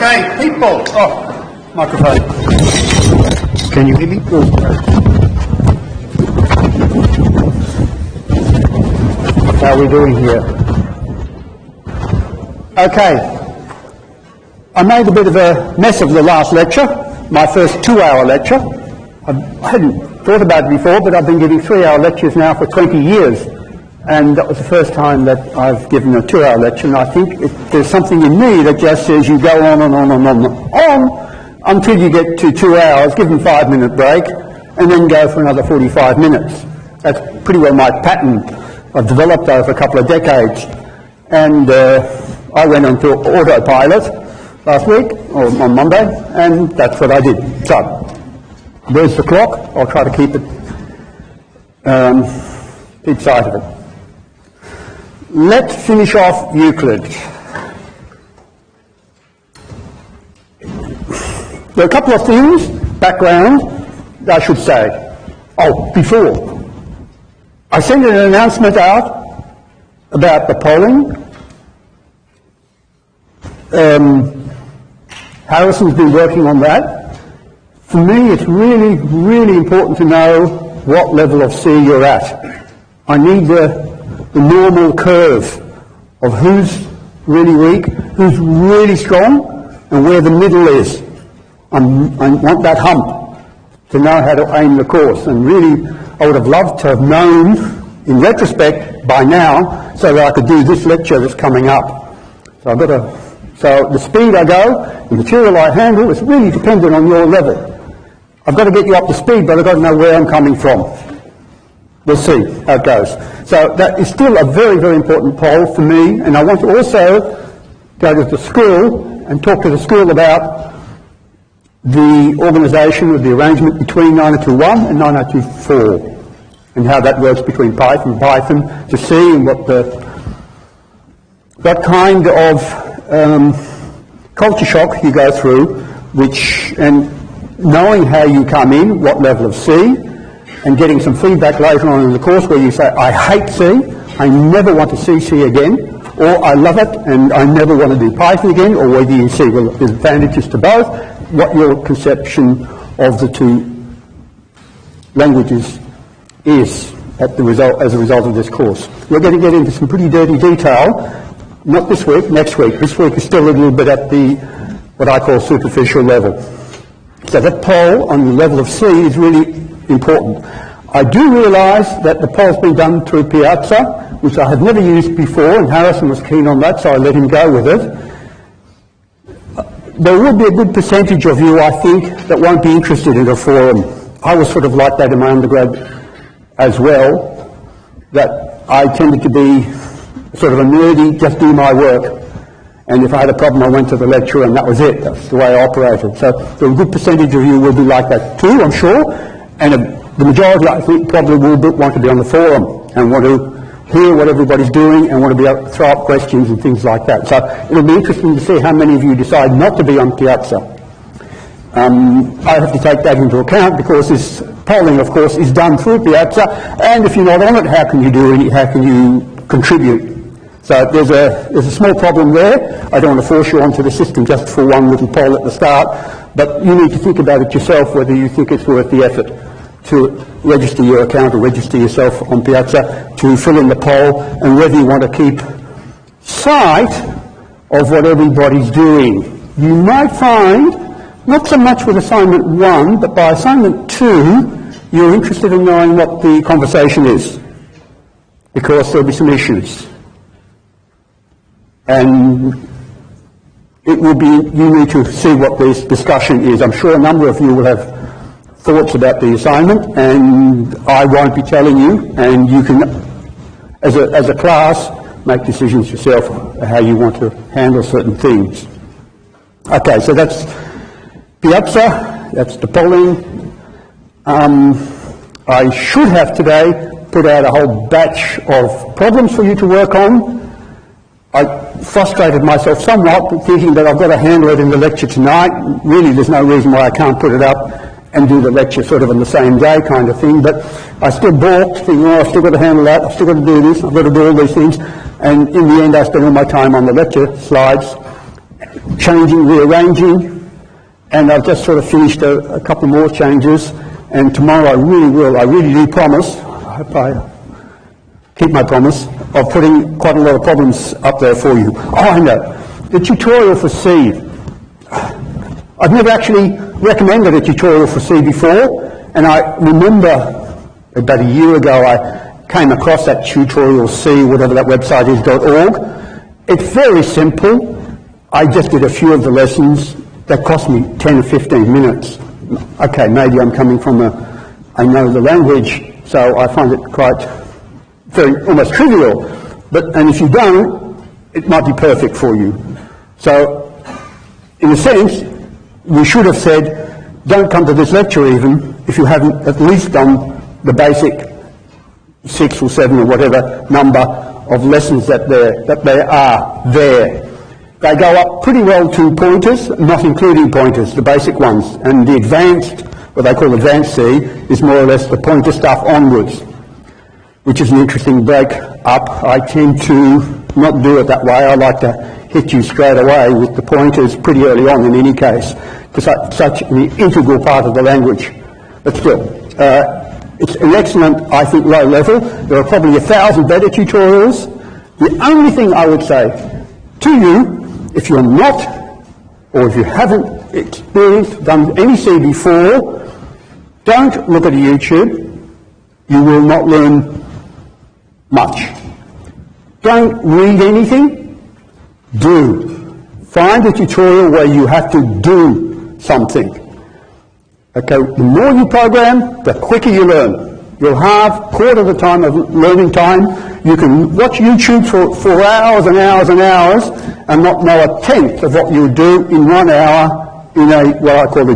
Okay, people. Oh, microphone. Can you hear me? How are we doing here? Okay. I made a bit of a mess of the last lecture, my first 2-hour lecture. I hadn't thought about it before, but I've been giving 3-hour lectures now for 20 years. And that was the first time that I've given a 2-hour lecture, and I think there's something in me that just says you go on and on and on and on until you get to 2 hours, give them a 5-minute break, and then go for another 45 minutes. That's pretty well my pattern I've developed over a couple of decades. And I went onto autopilot last week, or on Monday, and that's what I did. So, there's the clock. I'll try to keep sight of it. Let's finish off Euclid. There are a couple of things, background, I should say. Oh, before. I sent an announcement out about the polling. Harrison's been working on that. For me, it's really, really important to know what level of C you're at. I need the normal curve of who's really weak, who's really strong, and where the middle is. I want that hump to know how to aim the course. And really, I would have loved to have known, in retrospect, by now, so that I could do this lecture that's coming up. So the speed I go, the material I handle, is really dependent on your level. I've got to get you up to speed, but I've got to know where I'm coming from. We'll see how it goes. So that is still a very, very important poll for me, and I want to also go to the school and talk to the school about the organisation of the arrangement between 9021 and 9024, and how that works between Python and Python, to see what kind of culture shock you go through, and knowing how you come in, what level of C, and getting some feedback later on in the course where you say, I hate C, I never want to see C again, or I love it and I never want to do Python again, or whether you see, well, there's advantages to both, what your conception of the two languages is as a result of this course. We're going to get into some pretty dirty detail, not this week, next week. This week is still a little bit at the, what I call superficial level. So that poll on the level of C is really important. I do realise that the poll's been done through Piazza, which I had never used before, and Harrison was keen on that, so I let him go with it. There will be a good percentage of you, I think, that won't be interested in a forum. I was sort of like that in my undergrad as well, that I tended to be sort of a nerdy, just do my work. And if I had a problem, I went to the lecturer, and that was it. That's the way I operated. So a good percentage of you will be like that too, I'm sure. And the majority, I think, probably will want to be on the forum and want to hear what everybody's doing and want to be able to throw up questions and things like that. So it'll be interesting to see how many of you decide not to be on Piazza. I have to take that into account because this polling, of course, is done through Piazza, and if you're not on it, how can you contribute? So there's a small problem there. I don't want to force you onto the system just for one little poll at the start, but you need to think about it yourself whether you think it's worth the effort to register your account or register yourself on Piazza to fill in the poll, and whether you want to keep sight of what everybody's doing. You might find, not so much with assignment 1, but by assignment 2, you're interested in knowing what the conversation is, because there'll be some issues. And it will be, you need to see what this discussion is. I'm sure a number of you will have thoughts about the assignment, and I won't be telling you, and you can, as a class, make decisions yourself how you want to handle certain things. Okay, so that's Piazza, that's the polling. I should have today put out a whole batch of problems for you to work on. I frustrated myself somewhat thinking that I've got to handle it in the lecture tonight. Really, there's no reason why I can't put it up and do the lecture sort of on the same day kind of thing, but I still balked, thinking, I've still got to handle that, I've still got to do this, I've got to do all these things, and in the end I spent all my time on the lecture slides, changing, rearranging, and I've just sort of finished a couple more changes, and tomorrow I really do promise, I hope I keep my promise, of putting quite a lot of problems up there for you. Oh, I know, the tutorial for C. I've never actually recommended a tutorial for C before, and I remember about a year ago I came across that tutorial C, whatever that website is, .org. It's very simple. I just did a few of the lessons that cost me 10 or 15 minutes. Okay, maybe I'm coming from I know the language, so I find it quite almost trivial. And if you don't, it might be perfect for you. So, in a sense, we should have said, don't come to this lecture even if you haven't at least done the basic 6 or 7 or whatever number of lessons that there are there. They go up pretty well to pointers, not including pointers, the basic ones. And the advanced, what they call advanced C, is more or less the pointer stuff onwards, which is an interesting break up. I tend to not do it that way. I like to hit you straight away with the pointers pretty early on in any case, because it's such an integral part of the language. But still, it's an excellent, I think, low level. There are probably 1,000 better tutorials. The only thing I would say to you, if you're not, or if you haven't experienced, done any C before, don't look at a YouTube. You will not learn much. Don't read anything. Do. Find a tutorial where you have to do something. Okay, the more you program, the quicker you learn. You'll have a quarter of the time of learning time. You can watch YouTube for hours and hours and hours and not know a tenth of what you do in 1 hour in what I call a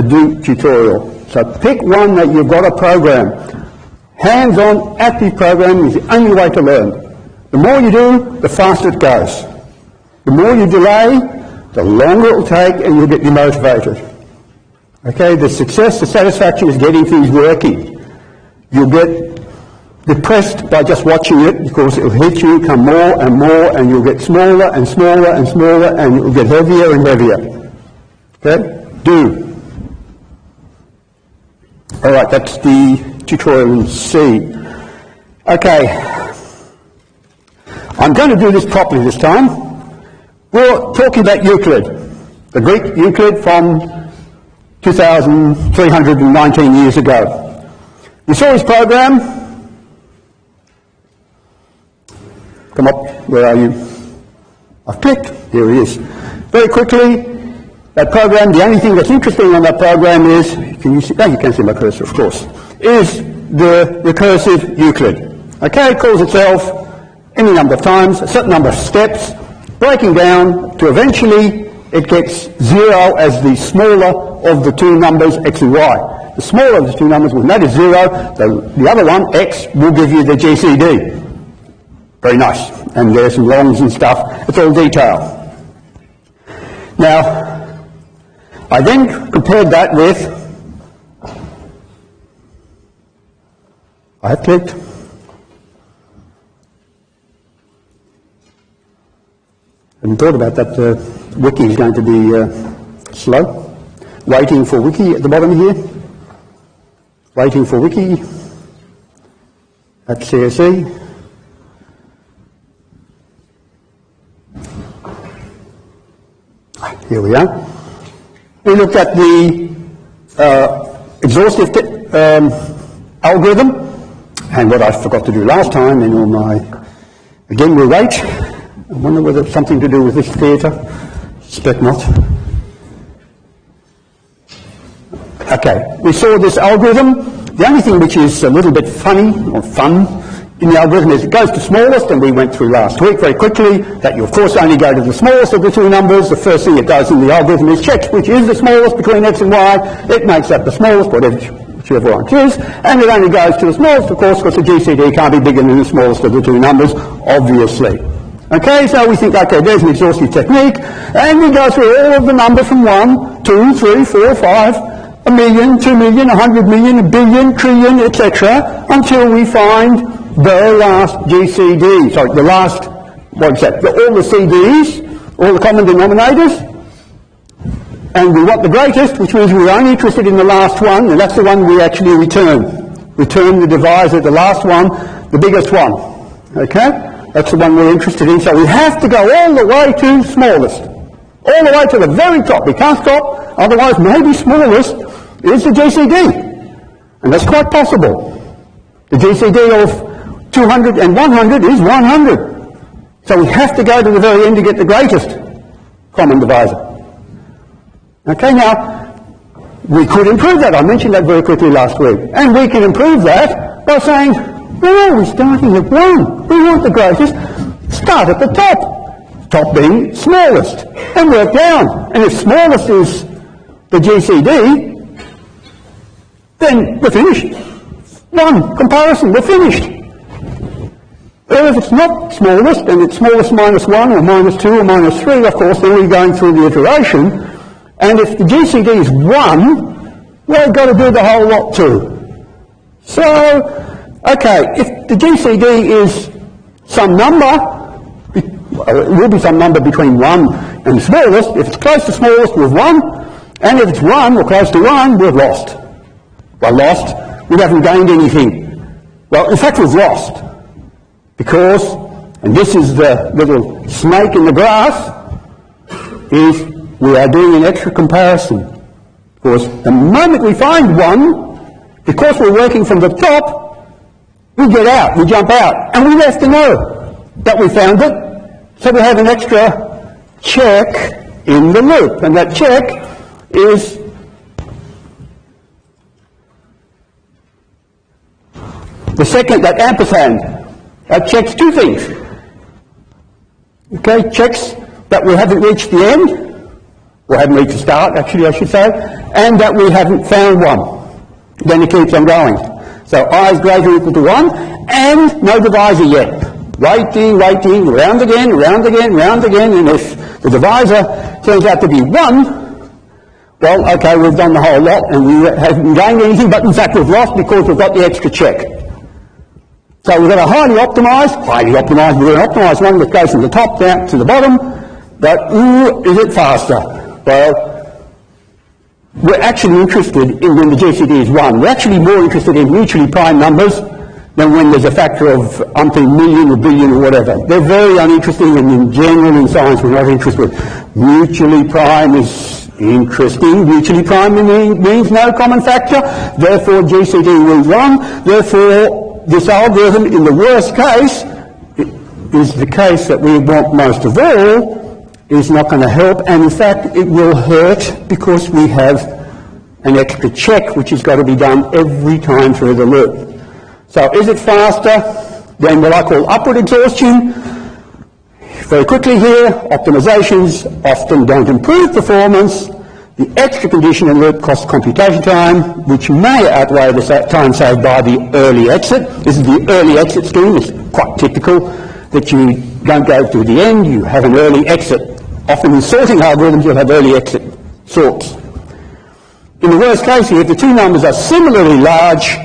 do tutorial. So pick one that you've got to program. Hands-on, active programming is the only way to learn. The more you do, the faster it goes. The more you delay, the longer it will take and you'll get demotivated. Okay, the success, the satisfaction is getting things working. You'll get depressed by just watching it because it will hit you, come more and more, and you'll get smaller and smaller and smaller, and it will get heavier and heavier. Okay? Do. All right, that's the tutorial in C. Okay. I'm going to do this properly this time. We're talking about Euclid, the Greek Euclid from 2,319 years ago. You saw his program. Come up, where are you? I've clicked, here he is. Very quickly, that program, the only thing that's interesting on that program is, can you see, you can see my cursor, of course, is the recursive Euclid. Okay, it calls itself any number of times, a certain number of steps, breaking down to eventually it gets 0 as the smaller of the two numbers, x and y. The smaller of the two numbers, when that is 0, the other one, x, will give you the GCD. Very nice. And there's some longs and stuff. It's all detail. Now, I then compared that with, I have clicked, and thought about that. Wiki is going to be slow. Waiting for Wiki at the bottom here. Waiting for Wiki at CSE. Here we are. We looked at the exhaustive algorithm, and what I forgot to do last time in all my, again we'll wait. I wonder whether it's something to do with this theatre. Suspect not. Okay, we saw this algorithm. The only thing which is a little bit funny, or fun, in the algorithm is it goes to smallest, and we went through last week very quickly that you of course only go to the smallest of the two numbers. The first thing it does in the algorithm is check which is the smallest between x and y. It makes that the smallest, whichever one it is, and it only goes to the smallest, of course, because the GCD can't be bigger than the smallest of the two numbers, obviously. Okay, so we think, okay, there's an exhaustive technique, and we go through all of the numbers from 1, 2, 3, 4, 5, a million, 2 million, 100 million, a billion, trillion, etc., until we find the last GCD. Sorry, the last, what is that? All the CDs, all the common denominators, and we want the greatest, which means we're only interested in the last one, and that's the one we actually return. Return the divisor, the last one, the biggest one. Okay? That's the one we're interested in. So we have to go all the way to smallest. All the way to the very top. We can't stop, otherwise maybe smallest is the GCD. And that's quite possible. The GCD of 200 and 100 is 100. So we have to go to the very end to get the greatest common divisor. Okay, now, we could improve that. I mentioned that very quickly last week. And we can improve that by saying, well, we're starting at 1. We want the greatest. Start at the top. Top being smallest. And work down. And if smallest is the GCD, then we're finished. 1 comparison, we're finished. Well, if it's not smallest, and it's smallest minus 1 or minus 2 or minus 3, of course, then we're going through the iteration. And if the GCD is 1, we've got to do the whole lot too. So, okay, if the GCD is some number, it will be some number between 1 and the smallest. If it's close to smallest, we've won. And if it's 1 or close to 1, we've lost. Well, lost, we haven't gained anything. Well, in fact, we've lost. Because, and this is the little snake in the grass, is we are doing an extra comparison. Of course, the moment we find 1, because we're working from the top, we get out, we jump out, and we have to know that we found it, so we have an extra check in the loop, and that check is the second, that ampersand. That checks 2 things. Okay, checks that we haven't reached the end, or haven't reached the start, actually, I should say, and that we haven't found 1. Then it keeps on going. So I is greater or equal to 1, and no divisor yet. Waiting, round again, and if the divisor turns out to be 1, well, okay, we've done the whole lot, and we haven't gained anything, but in fact we've lost because we've got the extra check. So we've got a highly optimised, we've got an optimised one that goes from the top down to the bottom, but is it faster? Well, we're actually interested in when the GCD is 1. We're actually more interested in mutually prime numbers than when there's a factor of umpteen million or billion or whatever. They're very uninteresting, and in general in science we're not interested. Mutually prime is interesting. Mutually prime means no common factor, therefore GCD will 1, therefore this algorithm in the worst case is the case that we want most of all, is not going to help, and in fact it will hurt because we have an extra check which has got to be done every time through the loop. So is it faster than what I call upward exhaustion? Very quickly here, optimizations often don't improve performance. The extra condition and loop costs computation time, which may outweigh the time saved by the early exit. This is the early exit scheme. It's quite typical that you don't go to the end, you have an early exit. Often in sorting algorithms you'll have early exit sorts. In the worst case, if the 2 numbers are similarly large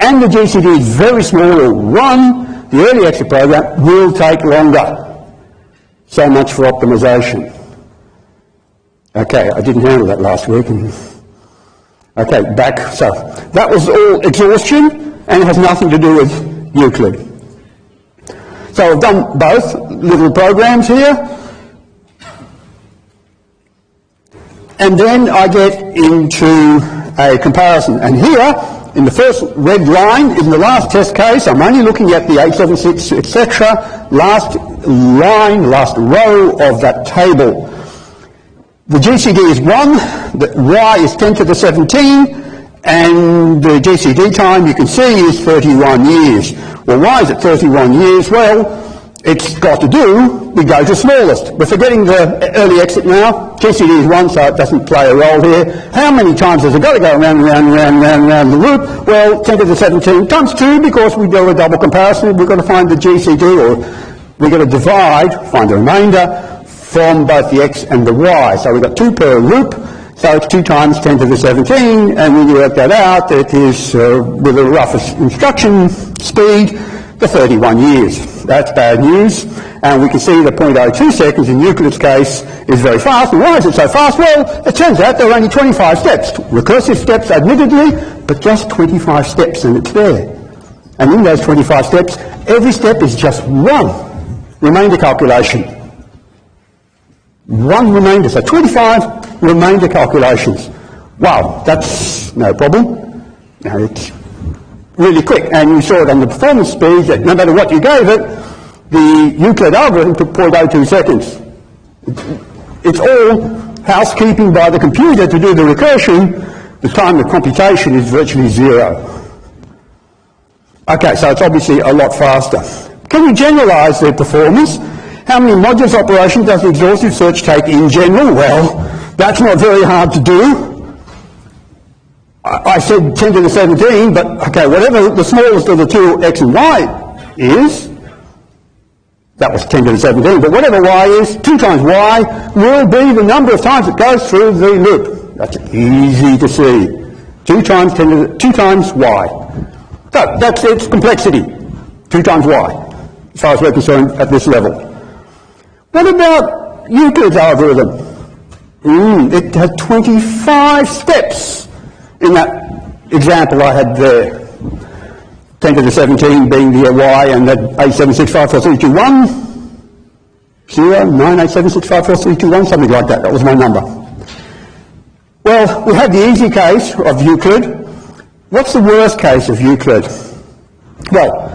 and the GCD is very small or 1, the early exit program will take longer. So much for optimization. Okay, I didn't handle that last week. Okay, back. So that was all exhaustion, and it has nothing to do with Euclid. So I've done both little programs here. And then I get into a comparison. And here, in the first red line, in the last test case, I'm only looking at the 876, etc., last line, last row of that table. The GCD is 1, the Y is 10 to the 17, and the GCD time, you can see, is 31 years. Well, why is it 31 years? Well, it's got to do, we go to smallest. We're forgetting the early exit now. GCD is 1, so it doesn't play a role here. How many times has it got to go around the loop? Well, 10 to the 17 times 2, because we do a double comparison. We've got to find the GCD, or we've got to divide, find the remainder from both the x and the y. So we've got 2 per loop, so it's 2 times 10 to the 17, and when you work that out, it is, with a rough instruction speed, the 31 years. That's bad news. and we can see that 0.02 seconds in Euclid's case is very fast. And why is it so fast? Well, it turns out there are only 25 steps. Recursive steps, admittedly, but just 25 steps, and it's there. And in those 25 steps, every step is just one remainder calculation. One remainder, so 25 remainder calculations. Wow, that's no problem. No, it's really quick, and you saw it on the performance speed that no matter what you gave it, the Euclid algorithm took 0.02 seconds. It's all housekeeping by the computer to do the recursion. The time of computation is virtually zero. Okay, so it's obviously a lot faster. Can we generalize the performance? How many modules operation does the exhaustive search take in general? Well, that's not very hard to do. I said 10 to the 17, but okay, whatever the smallest of the two x and y is, that was 10 to the 17, but whatever y is, 2 times y will be the number of times it goes through the loop. That's easy to see. 2 times y. So that's its complexity. 2 times y, as far as we're concerned at this level. What about Euclid's algorithm? It has 25 steps. In that example I had there, 10 to the 17 being the y, and that 876543321, 09876543321, something like that. That was my number. Well, we had the easy case of Euclid. What's the worst case of Euclid? Well,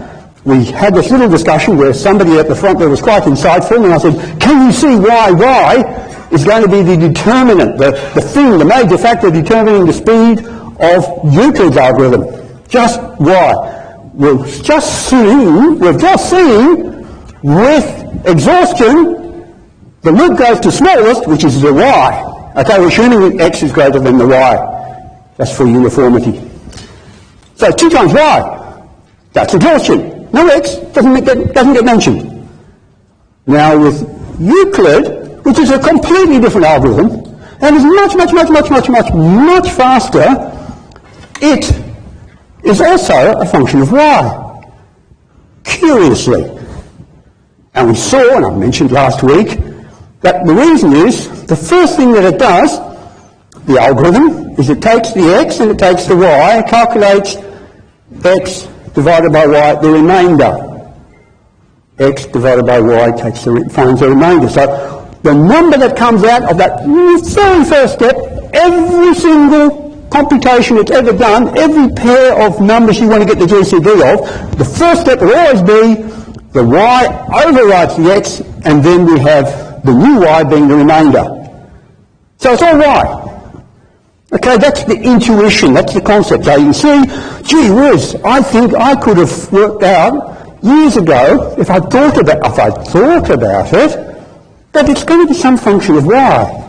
we had this little discussion where somebody at the front there was quite insightful, and I said, can you see why y is going to be the determinant, the thing, the major factor determining the speed of Euclid's algorithm? Just y. We've just seen with exhaustion, the loop goes to smallest, which is the y. Okay, we're assuming x is greater than the y, just for uniformity. So 2 times y, that's exhaustion. No x, doesn't get mentioned. Now with Euclid, which is a completely different algorithm, and is much faster, it is also a function of y. Curiously. And we saw, and I mentioned last week, that the reason is, the first thing that it does, the algorithm, is it takes the x and it takes the y, and calculates x divided by y, the remainder. X divided by y finds the remainder. So the number that comes out of that very first step, every single computation it's ever done, every pair of numbers you want to get the GCD of, the first step will always be the y overwrites the x, and then we have the new y being the remainder. So it's all y. Okay, that's the intuition, that's the concept. So you see, gee whiz, I think I could have worked out years ago, if I thought about it, that it's going to be some function of y.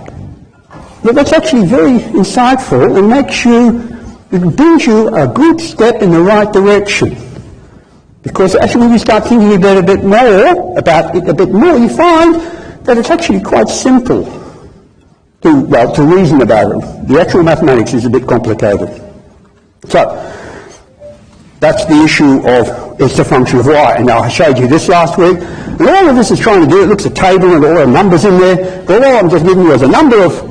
But that's actually very insightful and it brings you a good step in the right direction. Because actually when you start thinking about it a bit more, you find that it's actually quite simple to reason about it. The actual mathematics is a bit complicated. So, that's the issue of it's a function of y. And now I showed you this last week. And all of this is trying to do, it looks at a table and all the numbers in there, but all I'm just giving you is a number of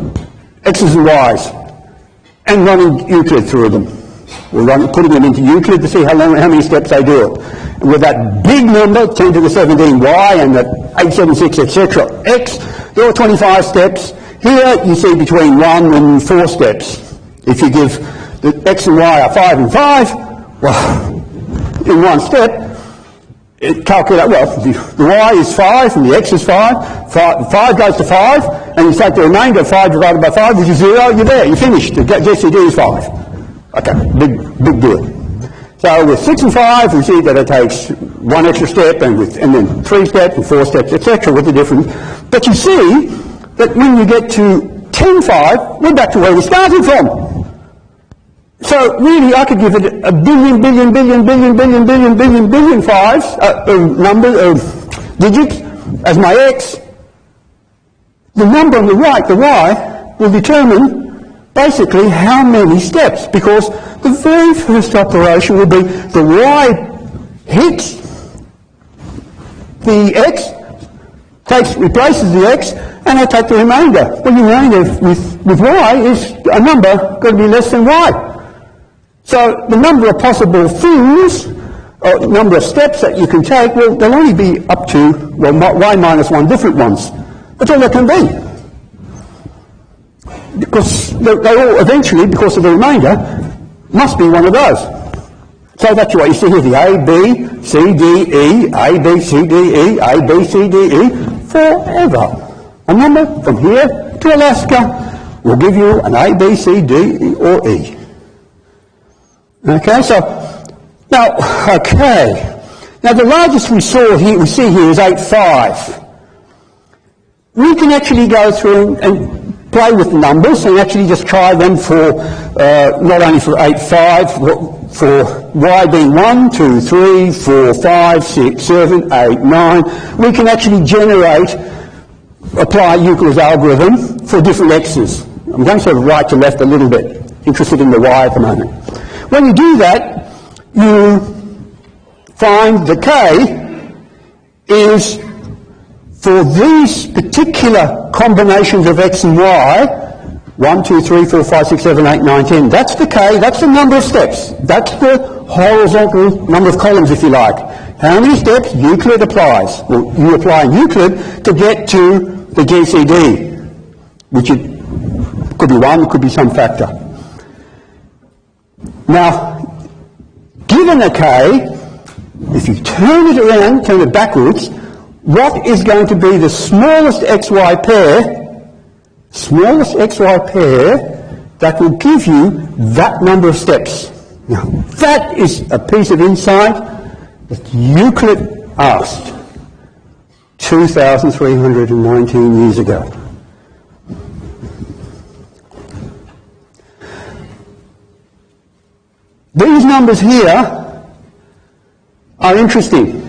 x's and y's and running Euclid through them. We're putting them into Euclid to see how many steps they do it. And with that big number, 10 to the 17 y and that 876, etc. x, there are 25 steps. Here you see between 1 and 4 steps. If you give the x and y are 5 and 5, well, in one step, it calculates, well, the y is 5 and the x is 5. 5 goes to 5, and you take the remainder of 5 divided by 5, which is 0, you're there, you're finished. The GCD is 5. Okay, big deal. So with 6 and 5, we see that it takes 1 extra step, and then 3 steps and 4 steps, etc. with the difference. But you see that when you get to 10, 5, we're back to where we started from. So really, I could give it a billion fives, digits as my x. The number on the right, the y, will determine basically how many steps, because the very first operation will be the y hits the x, replaces the x, and I take the remainder. Well, the remainder with y is a number got to be less than y. So the number of possible things, or number of steps that you can take, well, they'll only be up to, well, y minus 1 different ones. That's all they can be. Because they all eventually, because of the remainder, must be one of those. So that's what you see here, the A, B, C, D, E, A, B, C, D, E, A, B, C, D, E, forever. A number from here to Alaska will give you an A, B, C, D, E, or E. Okay, so, now the largest we see here is 8.5. We can actually go through and play with the numbers and actually just try them for, not only for 8.5, for y being 1, 2, 3, 4, 5, 6, 7, 8, 9. We can actually apply Euclid's algorithm for different x's. I'm going sort of right to left a little bit, interested in the y at the moment. When you do that, you find the k is, for these particular combinations of x and y, 1, 2, 3, 4, 5, 6, 7, 8, 9, 10, that's the k, that's the number of steps. That's the horizontal number of columns, if you like. How many steps Euclid applies? Well, you apply in Euclid to get to the GCD, which it could be 1, it could be some factor. Now, given a k, if you turn it around, turn it backwards, what is going to be the smallest xy pair that will give you that number of steps? Now, that is a piece of insight that Euclid asked 2,319 years ago. These numbers here are interesting.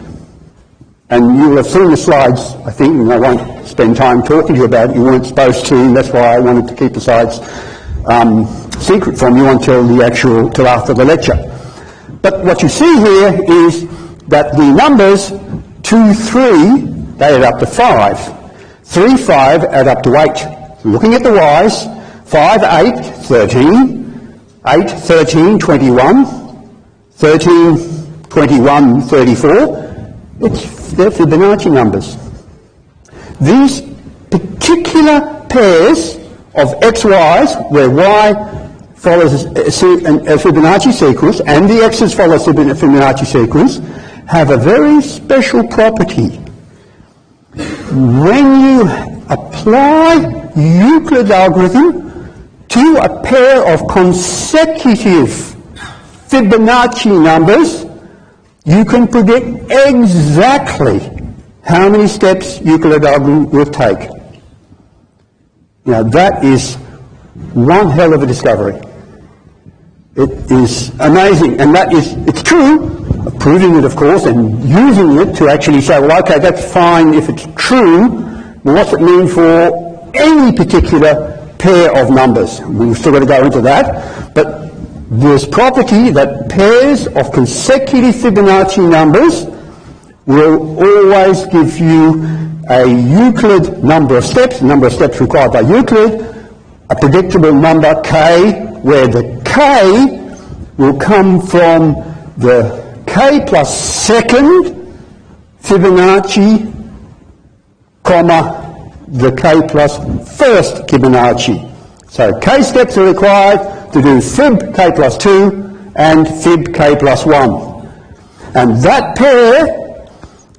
And you will have seen the slides, I think, and I won't spend time talking to you about it. You weren't supposed to, and that's why I wanted to keep the slides secret from you till after the lecture. But what you see here is that the numbers 2, 3, they add up to 5. 3, 5 add up to 8. So looking at the y's, 5, 8, 13. 8, 13, 21. 13, 21, 34. They're Fibonacci numbers. These particular pairs of xy's, where y follows a Fibonacci sequence and the x's follow a Fibonacci sequence, have a very special property. When you apply Euclid's algorithm to a pair of consecutive Fibonacci numbers, you can predict exactly how many steps Euclid's algorithm will take. Now that is one hell of a discovery. It is amazing, and it's true, proving it of course, and using it to actually say, well okay, that's fine if it's true, but what's it mean for any particular pair of numbers? We've still got to go into that, but this property that pairs of consecutive Fibonacci numbers will always give you a Euclid number of steps, the number of steps required by Euclid, a predictable number k, where the k will come from the k plus second Fibonacci, comma, the k plus first Fibonacci. So k steps are required to do fib k plus 2 and fib k plus 1. And that pair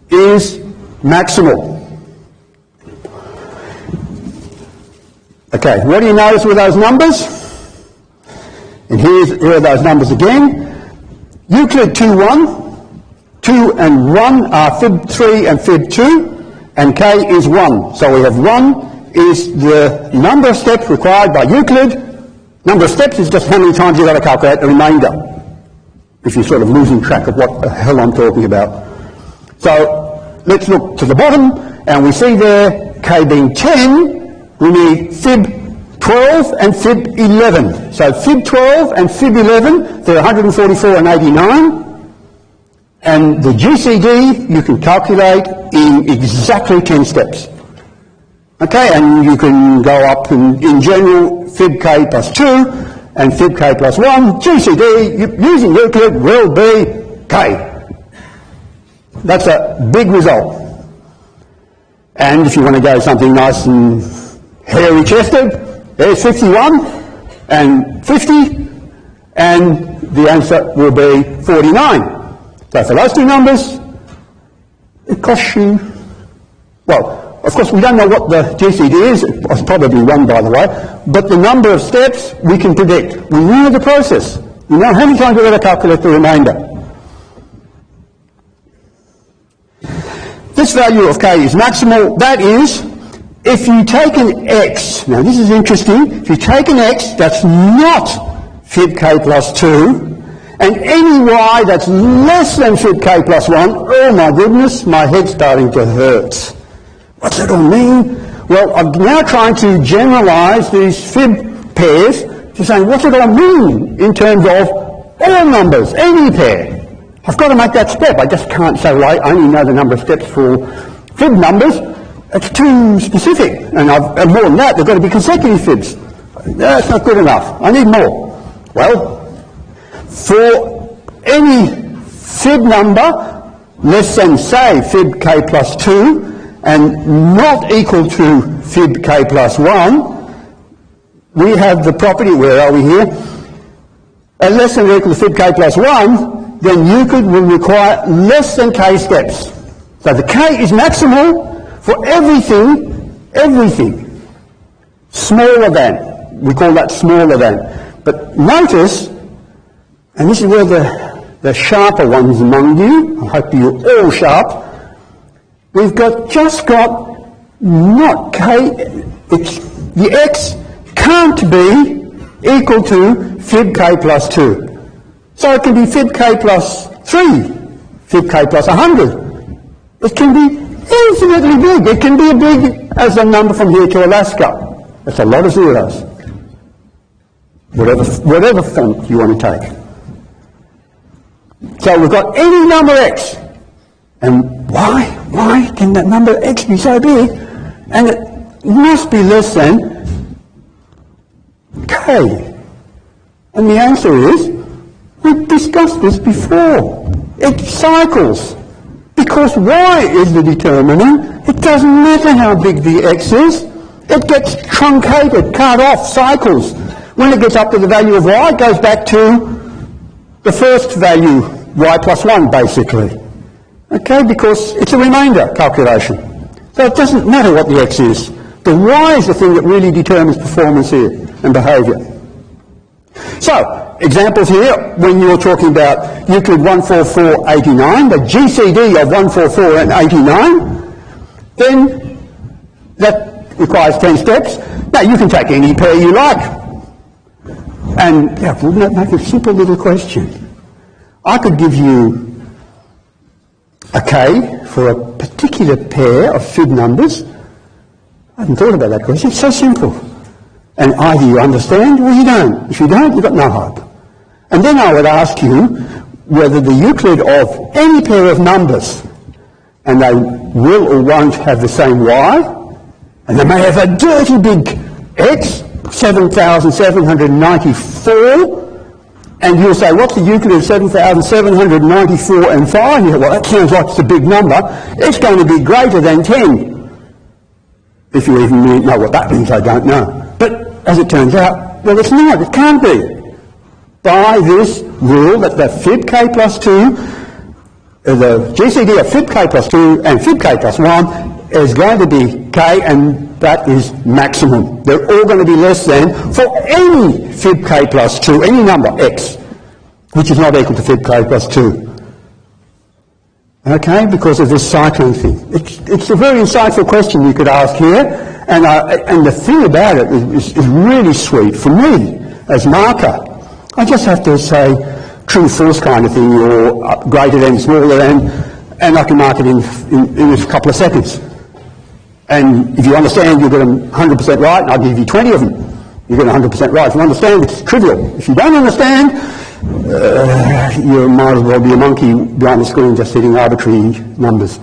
is maximal. Okay, what do you notice with those numbers? And here are those numbers again. Euclid 2, 1. 2 and 1 are fib 3 and fib 2. And k is 1. So we have 1 is the number of steps required by Euclid. Number of steps is just how many times you've got to calculate the remainder, if you're sort of losing track of what the hell I'm talking about. So let's look to the bottom, and we see there k being 10, we need fib 12 and fib 11. So fib 12 and fib 11, they're 144 and 89. And the GCD you can calculate in exactly 10 steps. Okay, and you can go up in general fib k plus 2 and fib k plus 1. GCD using Euclid will be k. That's a big result. And if you want to go something nice and hairy-chested, there's 51 and 50, and the answer will be 49. So for those two numbers, it costs you, well, of course we don't know what the GCD is, it's probably 1 by the way, but the number of steps we can predict. We know the process. We know how many times we're going to calculate the remainder. This value of k is maximal. That is, if you take an x, now this is interesting, if you take an x that's not fib k plus 2, and any y that's less than fib k plus 1, oh my goodness, my head's starting to hurt. What's that all mean? Well, I'm now trying to generalise these fib pairs to saying, what's it all mean in terms of all numbers, any pair? I've got to make that step. I just can't say, well, I only know the number of steps for fib numbers. It's too specific. And more than that, they've got to be consecutive fibs. That's not good enough. I need more. Well, for any fib number less than, say, fib k plus 2 and not equal to fib k plus 1, we have the property, where are we here? Less than or equal to fib k plus 1, then Euclid will require less than k steps. So the k is maximal for everything smaller than. We call that smaller than. But notice, and this is where the sharper ones among you, I hope you're all sharp, we've just got not k, the x can't be equal to fib k plus 2. So it can be fib k plus 3, fib k plus 100. It can be infinitely big. It can be as big as a number from here to Alaska. That's a lot of zeros. Whatever font you want to take. So we've got any number x. And why can that number x be so big? And it must be less than k. And the answer is, we've discussed this before. It cycles. Because y is the determinant, it doesn't matter how big the x is. It gets truncated, cut off, cycles. When it gets up to the value of y, it goes back to the first value, y plus 1, basically. Okay, because it's a remainder calculation. So it doesn't matter what the x is. The y is the thing that really determines performance here and behaviour. So, examples here, when you're talking about Euclid 14489, the GCD of 144 and 89, then that requires 10 steps. Now, you can take any pair you like. And, yeah, wouldn't that make a simple little question? I could give you a k for a particular pair of fib numbers. I hadn't thought about that question. It's so simple. And either you understand or you don't. If you don't, you've got no hope. And then I would ask you whether the Euclid of any pair of numbers, and they will or won't have the same y, and they may have a dirty big x, 7,794, and you'll say, what's the Euclid of 7,794 and 5? You say, well, that sounds like it's a big number. It's going to be greater than 10. If you even know what that means, I don't know. But as it turns out, well, it's not. It can't be. By this rule that the fib k plus 2, the GCD of fib k plus 2 and fib k plus 1 is going to be k, and that is maximum. They're all going to be less than for any fib k plus 2, any number x, which is not equal to fib k plus 2. Okay, because of this cycling thing. It's a very insightful question you could ask here, and the thing about it is really sweet for me as marker. I just have to say true, false kind of thing, or greater than, smaller than, and I can mark it in a couple of seconds. And if you understand, you've got them 100% right, and I'll give you 20 of them. You've got 100% right. If you understand, it's trivial. If you don't understand, you might as well be a monkey behind the screen just hitting arbitrary numbers,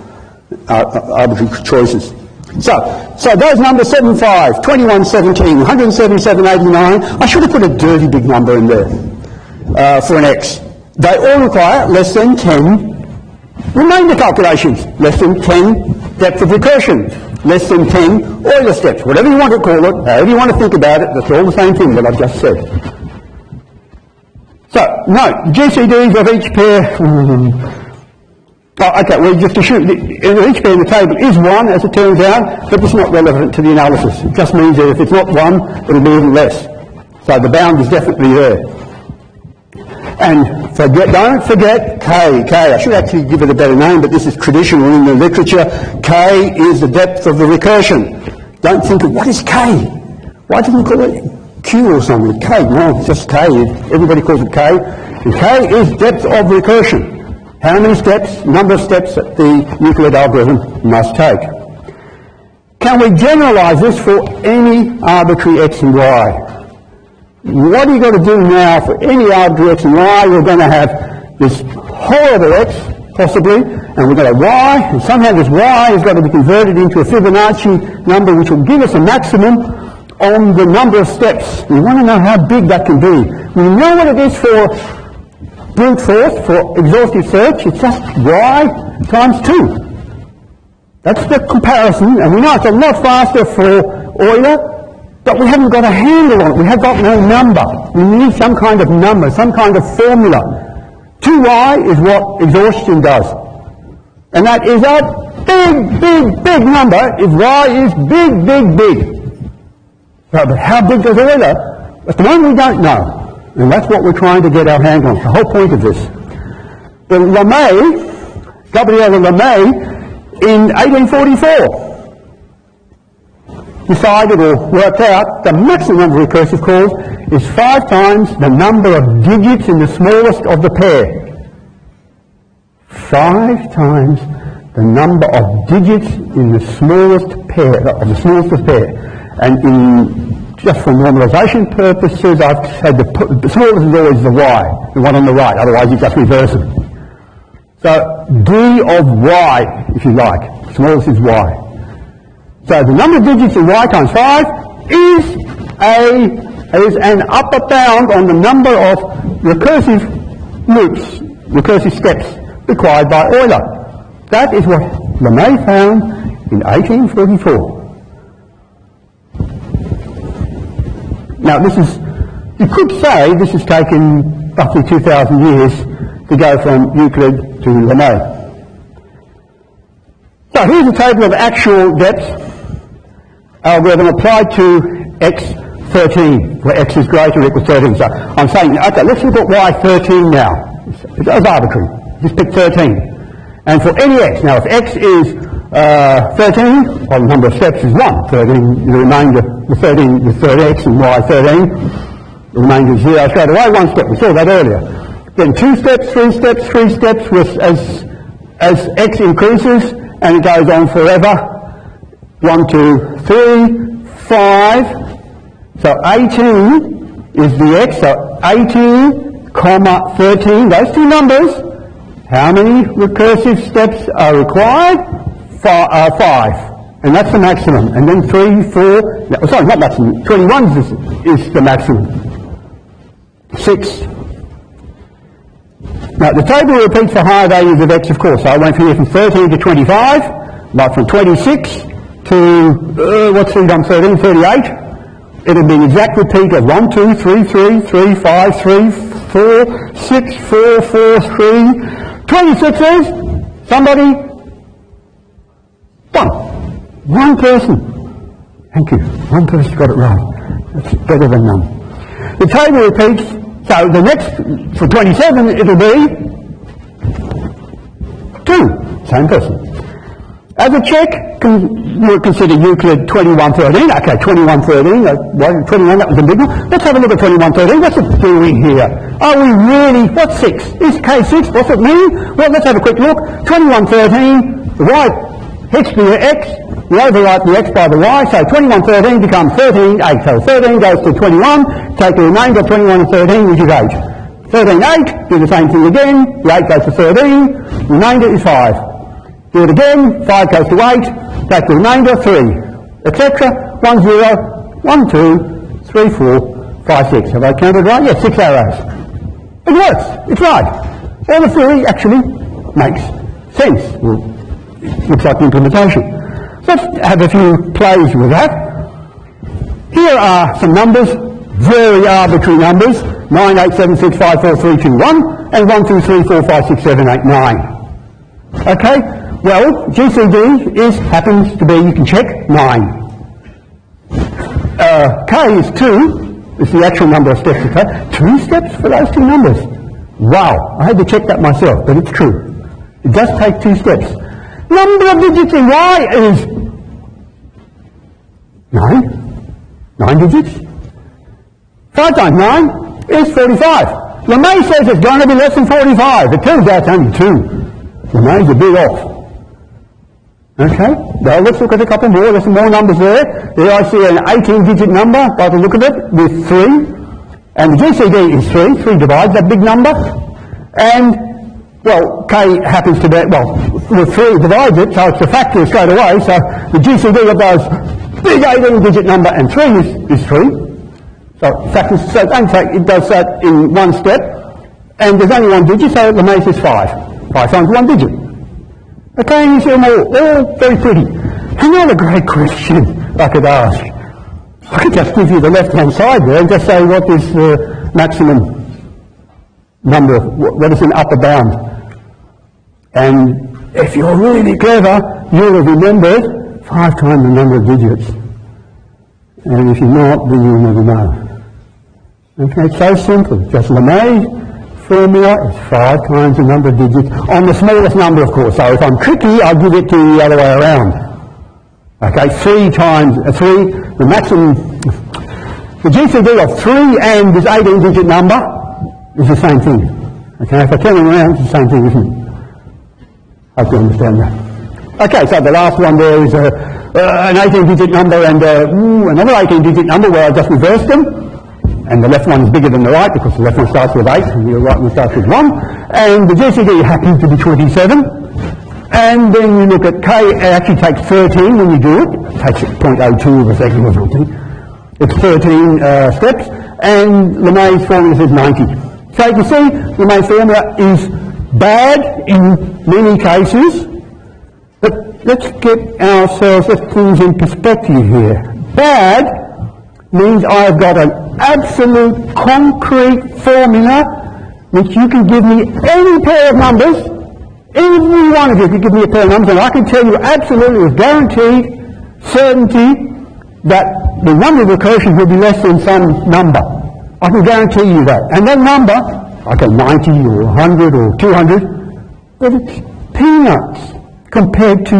arbitrary choices. So those numbers 75, 21, 17, 177, 89, I should have put a dirty big number in there for an x. They all require less than 10 remainder calculations, less than 10 depth of recursion, less than 10 Euler steps, whatever you want to call it, however you want to think about it, that's all the same thing that I've just said. So, note, GCDs of each pair, okay, well, just assume each pair in the table is 1, as it turns out, but it's not relevant to the analysis. It just means that if it's not 1, it'll be even less. So the bound is definitely there. And don't forget K. I should actually give it a better name, but this is traditional in the literature. K is the depth of the recursion. Don't think of, what is K? Why didn't we call it Q or something? K, no, it's just K. Everybody calls it K. And K is depth of recursion. How many steps, number of steps that the Euclid algorithm must take. Can we generalize this for any arbitrary x and y? What are you going to do now for any arbitrary x and y? We're going to have this horrible x, possibly, and we're going to have y, and somehow this y is going to be converted into a Fibonacci number which will give us a maximum on the number of steps. We want to know how big that can be. We know what it is for brute force, for exhaustive search. It's just y times 2. That's the comparison, and we know it's a lot faster for Euler, but we haven't got a handle on it. We have got no number. We need some kind of number, some kind of formula. 2y is what exhaustion does. And that is a big number if y is big. But how big does Euler? At the moment we don't know. And that's what we're trying to get our hand on. The whole point of this. Gabriele Lemay, in 1844, decided or worked out the maximum number of recursive calls is 5 times the number of digits in the smallest of the pair. 5 times the number of digits in the smallest pair, of the smallest of pair. And just for normalization purposes, I've said the smallest is always the y, the one on the right, otherwise you just reverse it. So d of y, if you like, smallest is y. So the number of digits in y times 5 is an upper bound on the number of recursive loops, recursive steps required by Euler. That is what Lemay found in 1844. Now this is, you could say this has taken roughly 2,000 years to go from Euclid to Lemay. So here's a table of actual depths algorithm applied to x13, where x is greater or equals 13. So I'm saying, okay, let's look at y13 now. It's arbitrary. Just pick 13. And for any x, now if x is 13, well, the number of steps is 1. 13, the remainder, the 13, the third x, and y13, the remainder is 0 straight away, 1 step. We saw that earlier. Then 2 steps, 3 steps, 3 steps with, as x increases, and it goes on forever. 1, 2, 3, 5. So 18 is the x. So 18, comma 13. Those two numbers. How many recursive steps are required? 5. And that's the maximum. And then 3, 4. No, sorry, not maximum. 21 is the maximum. 6. Now the table repeats for higher values of x, of course. So I went from here from 13 to 25, but from 26 to, what's 3 times 13? 38. It'll be an exact repeat of 1, 2, 3, 3, 3, 5, 3, 4, 6, 4, 4, 3. 26s, somebody? 1. One person. Thank you. One person got it right. That's better than none. The table repeats, so the next, for 27, it'll be 2. Same person. As a check, we'll consider Euclid 2113. Okay, 2113, 21, that was a big one. Let's have a look at 2113. What's it doing here? Are we really, what's 6? Is K6? What's it mean? Well, let's have a quick look. 2113, the y hits the x, we overwrite the x by the y, so 2113 becomes 13, 8. So 13 goes to 21, take the remainder of 21 and 13, which is 8. 13, 8, do the same thing again, the 8 goes to 13, remainder is 5. Do it again, 5 goes to 8, take the remainder, 3, etc. 1, 0, 1, 2, 3, 4, 5, 6. Have I counted right? Yes, 6 arrows. It works, it's right. All the theory actually makes sense. Well, it looks like the implementation. So let's have a few plays with that. Here are some numbers, very arbitrary numbers, 9, 8, 7, 6, 5, 4, 3, 2, 1, and 1, 2, 3, 4, 5, 6, 7, 8, 9. Okay, well, GCD happens to be, you can check, 9. K is 2, it's the actual number of steps to take. 2 steps for those two numbers. Wow, I had to check that myself, but it's true. It does take 2 steps. Number of digits in Y is 9. 9 digits. 5 times 9 is 45. LeMay says it's going to be less than 45. It turns out it's only 2. LeMay's a bit off. Okay, now let's look at a couple more. There's some more numbers there. There I see an 18-digit number by the look of it with 3. And the GCD is 3. 3 divides that big number. And, well, K happens to be, well, the 3 divides it, so it's a factor straight away. So the GCD of those big 18-digit number and 3 is 3. So factors, so it does that in 1 step. And there's only 1 digit, so LeMay is 5. 5 times 1 digit. Okay, and you see them all very pretty. Another great question I could ask. I could just give you the left-hand side there and just say what is the maximum number, what is an upper bound. And if you're really clever, you'll have remembered 5 times the number of digits. And if you're not, then you'll never know. Okay, it's so simple. Just LeMay formula is 5 times the number of digits on the smallest number, of course. So if I'm tricky, I'll give it to you the other way around. Okay, 3 times 3, the maximum, the GCD of 3 and this 18-digit number is the same thing. Okay, if I turn them around, it's the same thing, isn't it? Hope you understand that. Okay, so the last one there is an 18-digit number and another 18-digit number where I just reversed them. And the left one is bigger than the right because the left one starts with 8 and the right one starts with 1. And the GCD happens to be 27. And then you look at K, it actually takes 13 when you do it. It takes 0.02 of a second or something. It's 13 steps. And LeMay's formula says 90. So you can see LeMay's formula is bad in many cases. But let's get ourselves things in perspective here. Bad means I've got an absolute concrete formula which you can give me any pair of numbers, every one of you can give me a pair of numbers, and I can tell you absolutely with guaranteed certainty that the number of recursions will be less than some number. I can guarantee you that. And that number, okay, 90 or 100 or 200, but it's peanuts compared to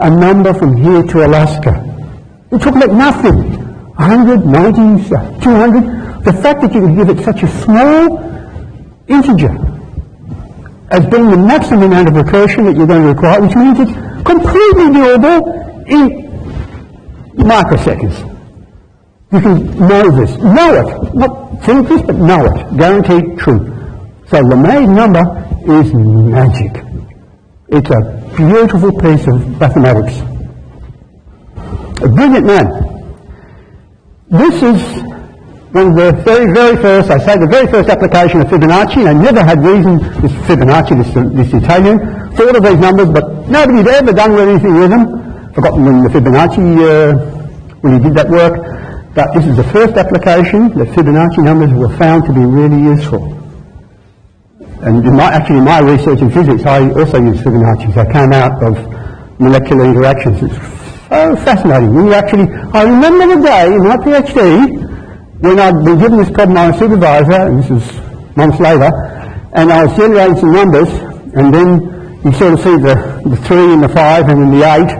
a number from here to Alaska. We're talking about nothing. 100, 90, 200. The fact that you can give it such a small integer as being the maximum amount of recursion that you're going to require, which means it's completely doable in microseconds. You can know this. Know it. Not think this, but know it. Guaranteed true. So LeMay's number is magic. It's a beautiful piece of mathematics. A brilliant man. This is one of the very, very first, I say the very first application of Fibonacci, and I never had reason, this Fibonacci, this Italian, thought of these numbers, but nobody had ever done anything with them. Forgotten when the Fibonacci, when he did that work, but this is the first application that Fibonacci numbers were found to be really useful. And in my research in physics, I also used Fibonacci. I came out of molecular interactions. It's so fascinating. When you actually, I remember the day in my PhD when I'd been given this problem by a supervisor, and this was months later, and I was generating some numbers, and then you sort of see the 3 and the 5 and then the 8,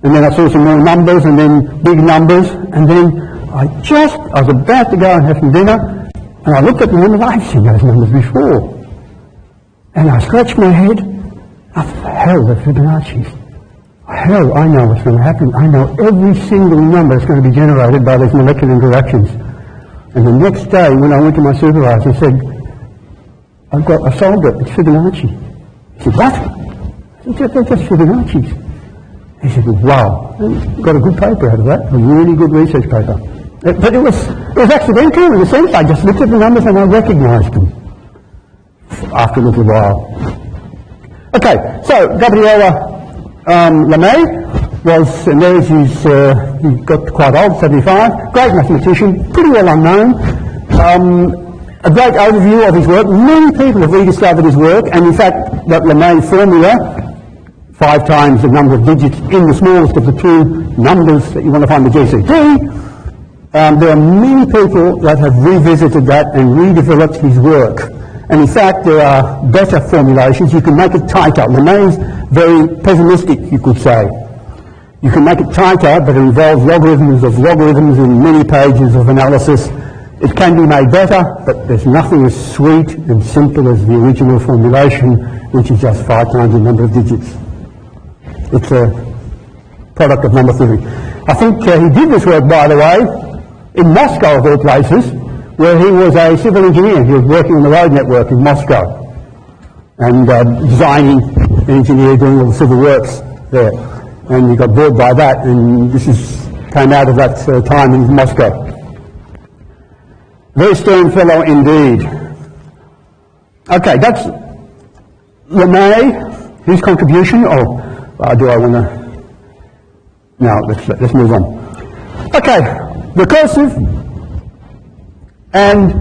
and then I saw some more numbers and then big numbers, and then I was about to go and have some dinner, and I looked at the numbers. I've seen those numbers before. And I scratched my head. I thought, hell, the Fibonacci's. Hell, I know what's going to happen. I know every single number that's going to be generated by these molecular interactions. And the next day, when I went to my supervisor, I said, I sold it, it's Fibonacci. He said, what? They're just Fibonacci's. He said, wow, and got a good paper out of that, a really good research paper. But it was accidental in a sense. I just looked at the numbers and I recognised them after a little while. Okay, so Gabriele Lemay was, and there's his, he got quite old, 75, great mathematician, pretty well unknown. A great overview of his work. Many people have rediscovered his work, and in fact, that Lemay formula, 5 times the number of digits in the smallest of the two numbers that you want to find the GCD, there are many people that have revisited that and redeveloped his work. And in fact, there are better formulations. You can make it tighter. Lemay's very pessimistic, you could say. You can make it tighter, but it involves logarithms of logarithms and many pages of analysis. It can be made better, but there's nothing as sweet and simple as the original formulation, which is just 5 times the number of digits. It's a product of number theory. I think he did this work, by the way, in Moscow of all places, where he was a civil engineer. He was working on the road network in Moscow and designing an engineer doing all the civil works there. And he got bored by that, and this came out of that time in Moscow. Very stern fellow indeed. Okay, that's Lemay, his contribution. Do I want to? No, let's move on. Okay, recursive and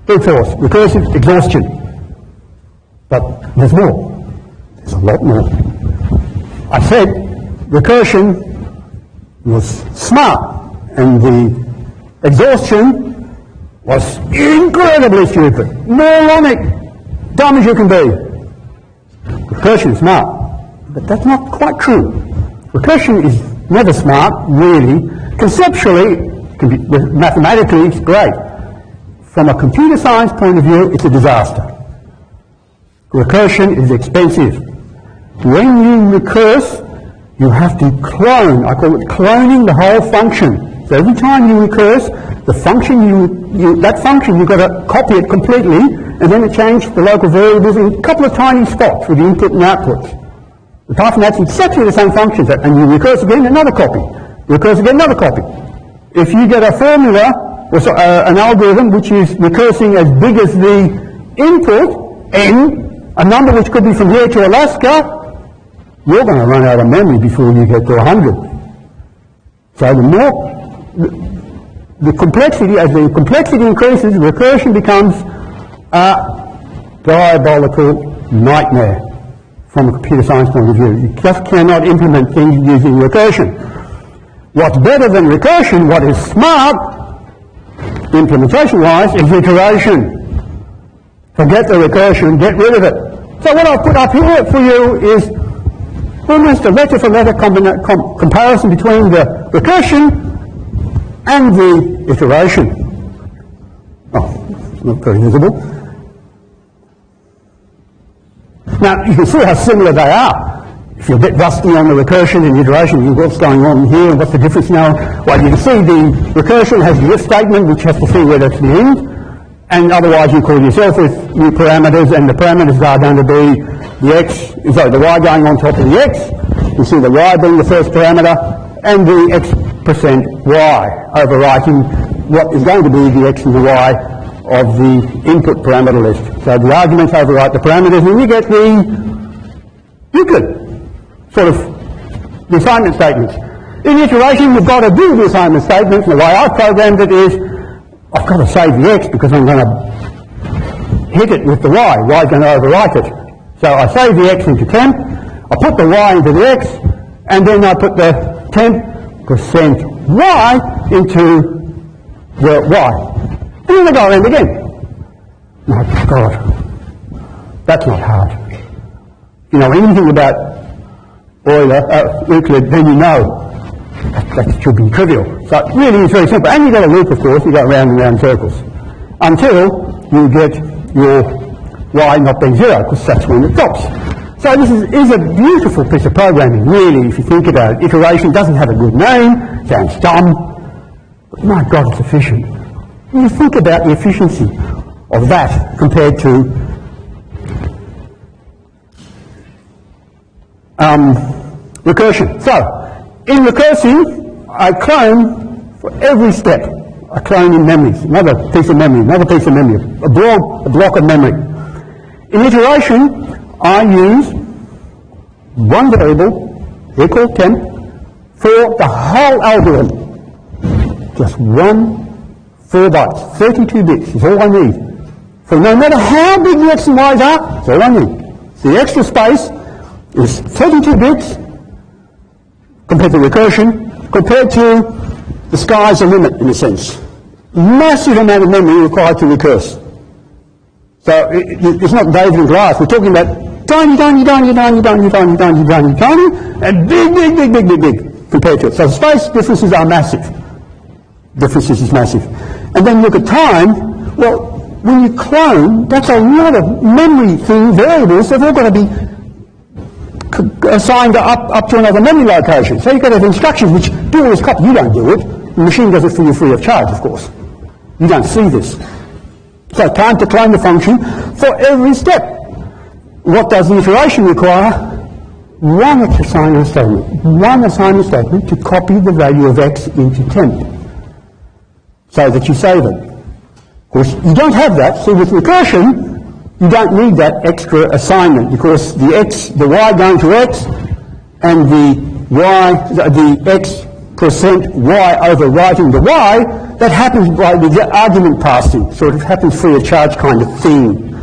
brute force. Recursive exhaustion. But there's more. There's a lot more. I said recursion was smart, and the exhaustion was incredibly stupid, moronic, dumb as you can be. Recursion is smart, but that's not quite true. Recursion is never smart, really. Conceptually, mathematically, it's great. From a computer science point of view, it's a disaster. Recursion is expensive. When you recurse, you have to clone. I call it cloning the whole function. So every time you recurse, the function that function you've got to copy it completely, and then change the local variables in a couple of tiny spots with the input and outputs. Apart from that, it's exactly the same function, and you recurse again, another copy. Recurse again, another copy. If you get a formula, or an algorithm which is recursing as big as the input, n, a number which could be from here to Alaska, you're going to run out of memory before you get to 100. So the more the complexity, as the complexity increases, recursion becomes a diabolical nightmare from a computer science point of view. You just cannot implement things using recursion. What's better than recursion, what is smart, implementation-wise, is iteration. Forget the recursion, get rid of it. So what I've put up here for you is almost a letter-for-letter comparison between the recursion and the iteration. Oh, it's not very visible. Now, you can see how similar they are. If you're a bit rusty on the recursion and iteration, you what's going on here and what's the difference now? Well, you can see the recursion has the if statement, which has to see where that's the end, and otherwise you call yourself with new parameters, and the parameters are going to be the y going on top of the x. You see the y being the first parameter, and the x percent y overwriting what is going to be the x and the y of the input parameter list. So the arguments overwrite the parameters, and you get the Euclid sort of the assignment statements. In iteration, you've got to do the assignment statements, and the way I've programmed it is, I've got to save the x because I'm going to hit it with the y. Y is going to overwrite it. So I save the x into temp, I put the y into the x, and then I put the temp% y into the y. And then I go around again. My God, that's not hard. If you know anything about Euclid, then you know that should be trivial. So it really is very simple. And you got a loop, of course, you go round and round circles until you get your y not being 0, because that's when it stops. So this is a beautiful piece of programming, really, if you think about it. Iteration doesn't have a good name, sounds dumb, but my God, it's efficient. When you think about the efficiency of that compared to recursion. So, in recursing, I clone for every step. I clone in memories, another piece of memory, another piece of memory, a block of memory. In iteration, I use one variable, equal temp, for the whole algorithm. Just 4 bytes, 32 bits is all I need. So no matter how big the x and y's are, that's all I need. So the extra space is 32 bits compared to recursion, compared to the sky's the limit in a sense. Massive amount of memory required to recurse. So it's not David and Goliath. We're talking about tiny, and big compared to it. So the space differences are massive. Differences is massive. And then look at time. Well, when you clone, that's a lot of memory variables that have all got to be assigned up to another memory location. So you've got to have instructions which do all this copy. You don't do it. The machine does it for you free of charge, of course. You don't see this. So time to clone the function for every step. What does the iteration require? One assignment statement. One assignment statement to copy the value of x into temp, so that you save it. Of course, you don't have that, so with recursion, you don't need that extra assignment, because the y going to x, and the x percent y overwriting the y, that happens by the argument passing, so it happens free of charge kind of thing.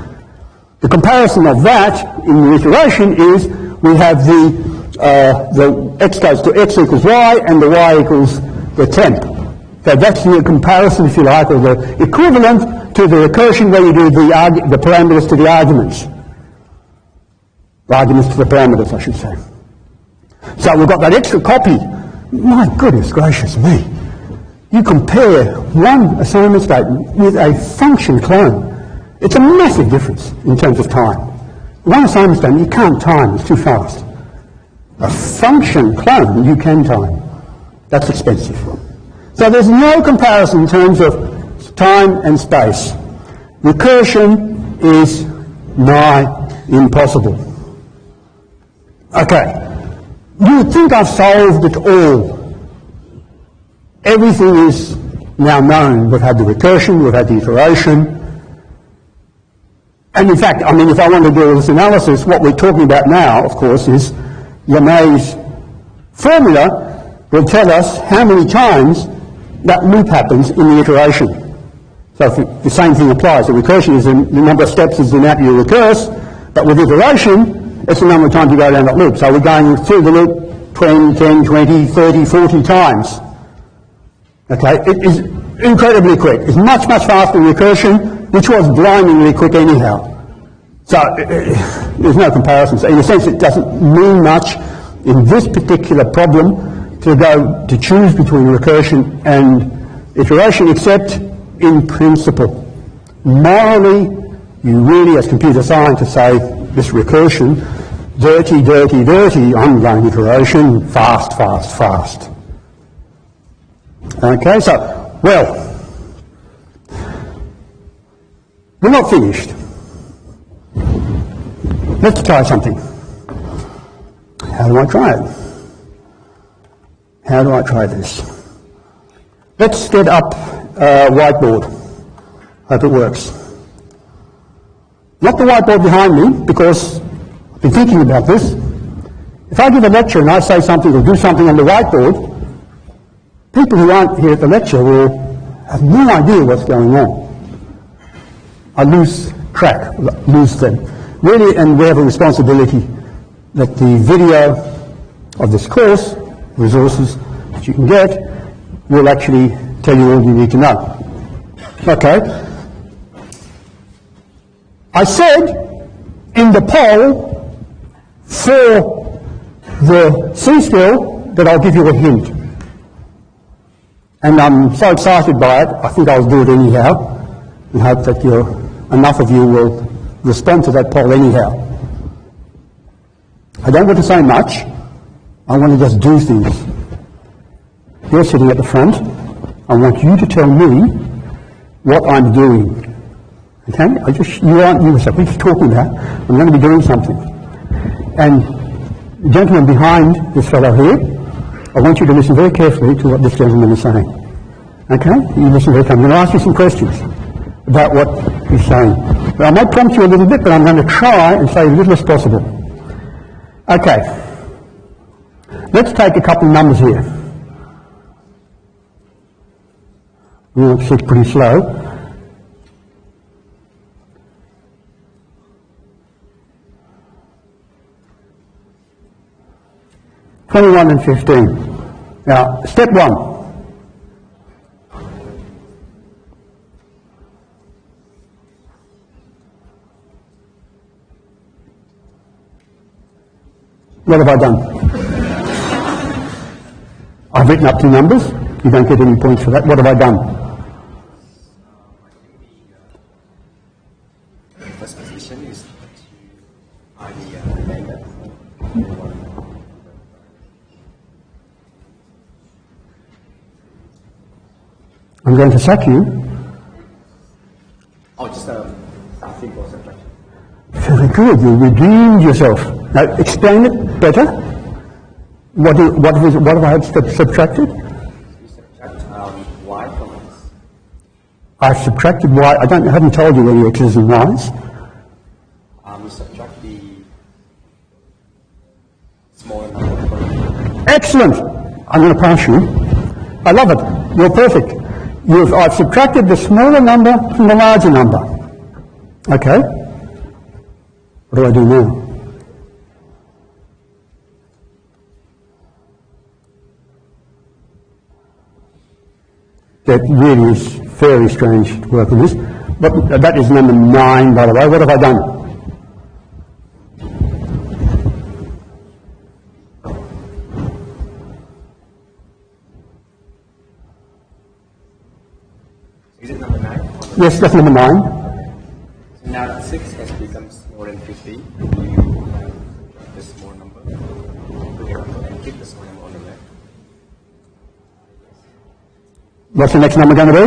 The comparison of that in the iteration is we have the x goes to x equals y, and the y equals the temp. So that's the comparison, if you like, or the equivalent to the recursion where you do the parameters to the arguments. The arguments to the parameters, I should say. So we've got that extra copy. My goodness gracious me. You compare one assignment statement with a function clone. It's a massive difference in terms of time. One assignment statement you can't time, it's too fast. A function clone you can time. That's expensive. So there's no comparison in terms of time and space. Recursion is nigh impossible. Okay. You would think I've solved it all. Everything is now known. We've had the recursion, we've had the iteration. And in fact, I mean, if I want to do this analysis, what we're talking about now, of course, is Yamay's formula will tell us how many times that loop happens in the iteration. So if the same thing applies. The recursion is the number of steps is the amount you recurse, but with iteration, it's the number of times you go down that loop. So we're going through the loop 10, 20, 30, 40 times. Okay, it is incredibly quick. It's much, much faster than recursion, which was blindingly quick anyhow. So there's no comparison. So in a sense, it doesn't mean much in this particular problem to choose between recursion and iteration, except in principle. Morally, you really, as computer scientists, say this recursion, dirty, I'm going iteration, fast. Okay, so, well, we're not finished. Let's try something. How do I try it? How do I try this? Let's get up a whiteboard. Hope it works. Not the whiteboard behind me, because I've been thinking about this. If I give a lecture and I say something or do something on the whiteboard, people who aren't here at the lecture will have no idea what's going on. I lose track, lose them. Really, and we have a responsibility that the video of this course, resources that you can get, will actually tell you all you need to know. Okay. I said in the poll for the C-skill that I'll give you a hint. And I'm so excited by it, I think I'll do it anyhow, and hope that enough of you will respond to that poll anyhow. I don't want to say much, I want to just do things. You're sitting at the front, I want you to tell me what I'm doing. Okay? We're just talking about, I'm going to be doing something. And The gentleman behind this fellow here, I want you to listen very carefully to what this gentleman is saying. Okay? You listen very carefully. I'm going to ask you some questions about what he's saying. But I might prompt you a little bit, but I'm going to try and say as little as possible. Okay. Let's take a couple of numbers here. It's pretty slow. $21 and $15. Now, step one. What have I done? I've written up two numbers. You don't get any points for that. What have I done? First position is I'm going to sack you. Oh, just a simple subtraction. Very good. You redeemed yourself. Now, explain it better. What have I subtracted? You subtract y from x. I've subtracted y. I haven't told you any x's and y's. You subtract the smaller number from Excellent. I'm going to pass you. I love it. You're perfect. I've subtracted the smaller number from the larger number. Okay. What do I do now? That really is very strange to work on this. But that is number 9, by the way. What have I done? Is it number 9? Yes, that's number 9. So now that 6 has become more than 50. You subtract the small number, and keep the small number on the left. What's the next number going to be?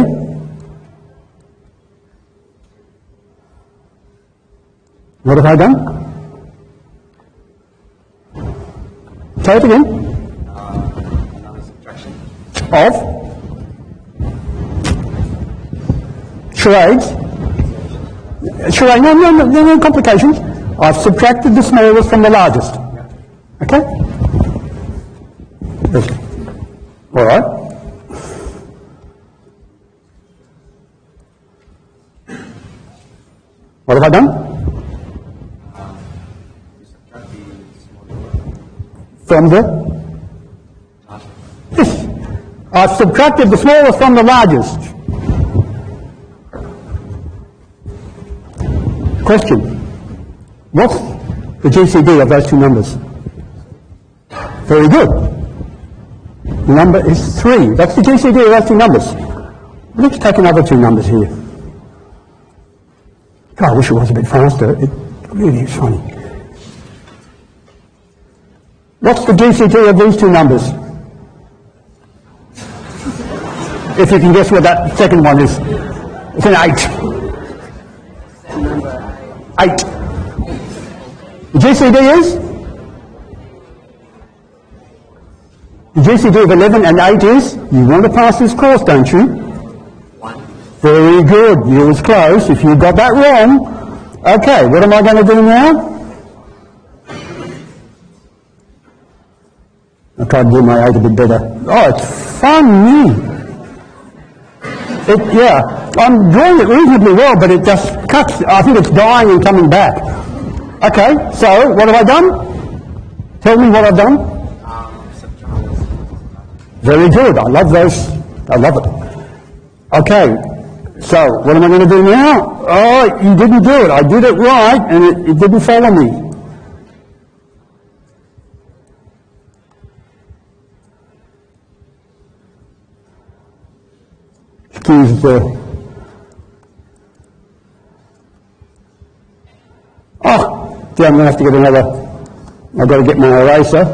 What have I done? Say it again. Another subtraction. Of? Charades? Charade, no complications. I've subtracted the smallest from the largest. Okay? Yes. All right. What have I done? You subtract the small number. From the? Yes. I've subtracted the smallest from the largest. Question. What's the GCD of those two numbers? Very good. The number is 3. That's the GCD of those two numbers. Let's take another two numbers here. God, I wish it was a bit faster. It really is funny. What's the GCD of these two numbers? If you can guess what that second one is. It's an 8. 8. The GCD is? The GCD of 11 and 8 is? You want to pass this course, don't you? 1. Very good. You was close. If you got that wrong. Okay, what am I going to do now? I'll try to do my 8 a bit better. Oh, it's funny. Yeah, I'm doing it reasonably well, but it just cuts. I think it's dying and coming back. Okay, so what have I done? Tell me what I've done. Very good. I love those. I love it. Okay, so what am I going to do now? Oh, you didn't do it. I did it right, and it didn't follow me. Excuse the... Oh, gee, I'm going to have to get another... I've got to get my eraser.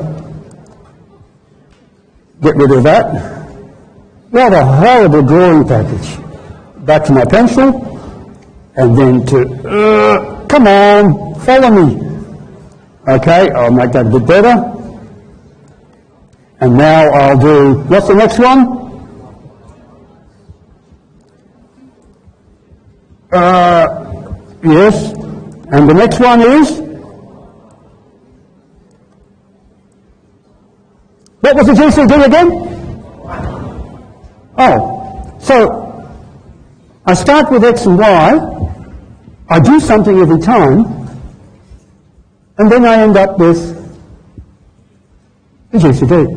Get rid of that. What a horrible drawing package. Back to my pencil, and then to... come on, follow me. Okay, I'll make that a bit better. And now I'll do, what's the next one? Yes. And the next one is? What was the GCD again? Oh, so I start with X and Y, I do something every time, and then I end up with the GCD.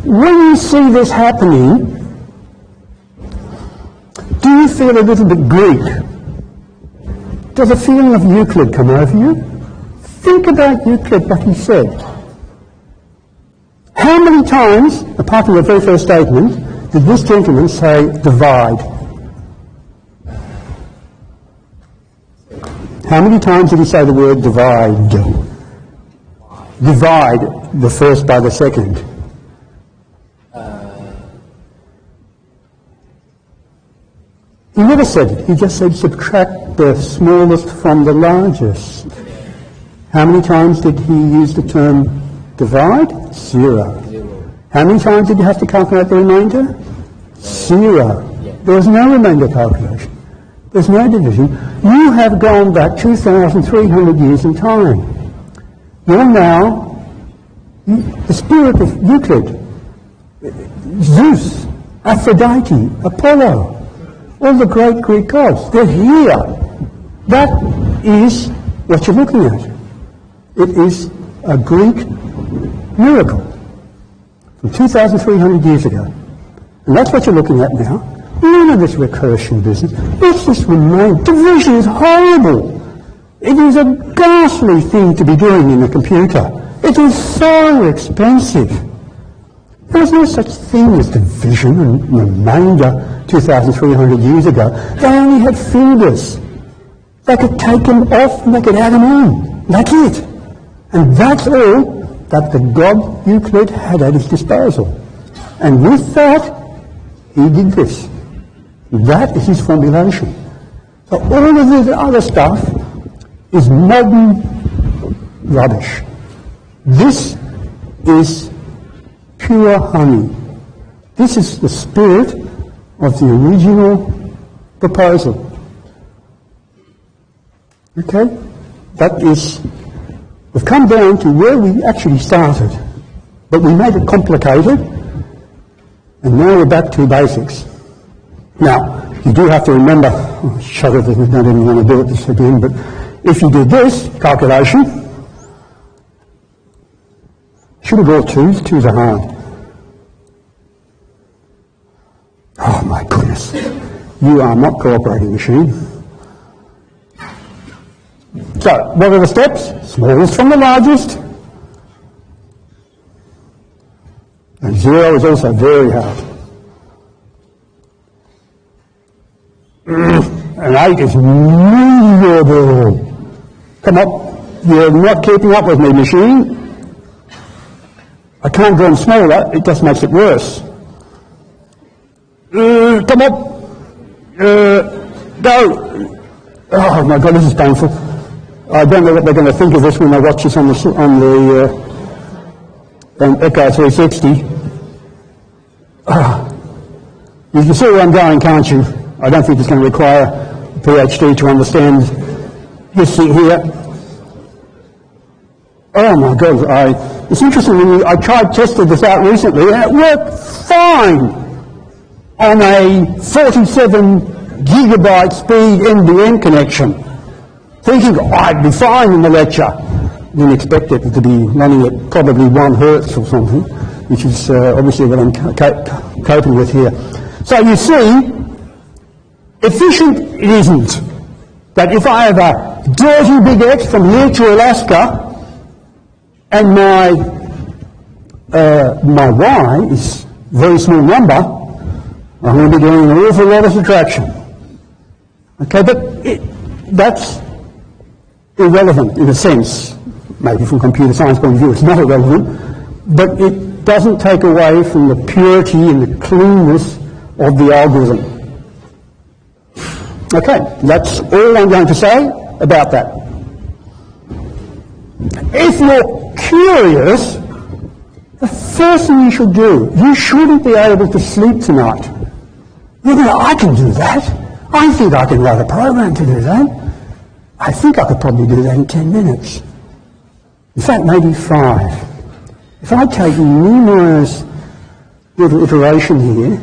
When you see this happening, do you feel a little bit Greek? Does a feeling of Euclid come over you? Think about Euclid, what he said. How many times, apart from the very first statement, did this gentleman say divide? How many times did he say the word divide? Divide the first by the second. He never said it. He just said subtract the smallest from the largest. How many times did he use the term divide? 0. How many times did you have to calculate the remainder? 0. There was no remainder calculation. There's no division. You have gone back 2,300 years in time. You're now the spirit of Euclid, Zeus, Aphrodite, Apollo, all the great Greek gods. They're here. That is what you're looking at. It is a Greek miracle from 2,300 years ago. And that's what you're looking at now. None of this recursion business. Let's just remain. Division is horrible. It is a ghastly thing to be doing in a computer. It is so expensive. There was no such thing as division and remainder 2,300 years ago. They only had fingers. They could take them off and they could add them on. That's it. And that's all that the god Euclid had at his disposal. And with that, he did this. That is his formulation. So all of this other stuff is modern rubbish. This is pure honey. This is the spirit of the original proposal. Okay? That is, we've come down to where we actually started, but we made it complicated, and now we're back to basics. Now, you do have to remember, shut it, I don't even want to do this again, but if you did this calculation, should have brought twos. Twos are hard. Oh my goodness. You are not cooperating, machine. So, what are the steps? Smallest from the largest. And 0 is also very hard. And 8 is miserable. Come on, you're not keeping up with me, machine. I can't draw them smaller, it just makes it worse. Come on. Go. Oh my God, this is painful. I don't know what they're going to think of this when they watch this on the Echo 360. You can see where I'm going, can't you? I don't think it's going to require a PhD to understand this thing here. Oh my God, it's interesting, I tested this out recently, and it worked fine on a 47 gigabyte speed NBN connection. Thinking I'd be fine in the lecture. Didn't expect it to be running at probably 1 hertz or something, which is obviously what I'm coping with here. So you see, efficient it isn't. But if I have a dirty big X from here to Alaska, and my Y is a very small number, I'm going to be doing an awful lot of subtraction. Okay, but that's irrelevant in a sense. Maybe from computer science point of view it's not irrelevant, but it doesn't take away from the purity and the cleanness of the algorithm. Okay, that's all I'm going to say about that. If you're curious, the first thing you should do, you shouldn't be able to sleep tonight. You go, I can do that. I think I can write a program to do that. I think I could probably do that in 10 minutes. In fact, maybe 5. If I take numerous little iterations here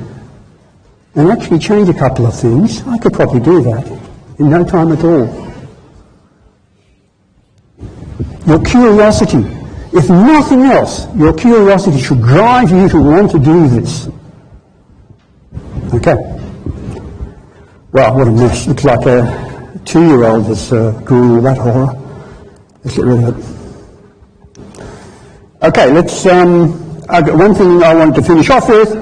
and actually change a couple of things, I could probably do that in no time at all. Your curiosity, if nothing else, your curiosity should drive you to want to do this. Okay. Well, what a mess. Looks like a 2-year-old that's doing all that horror. Let's get rid of it. Okay, let's, I've got one thing I wanted to finish off with.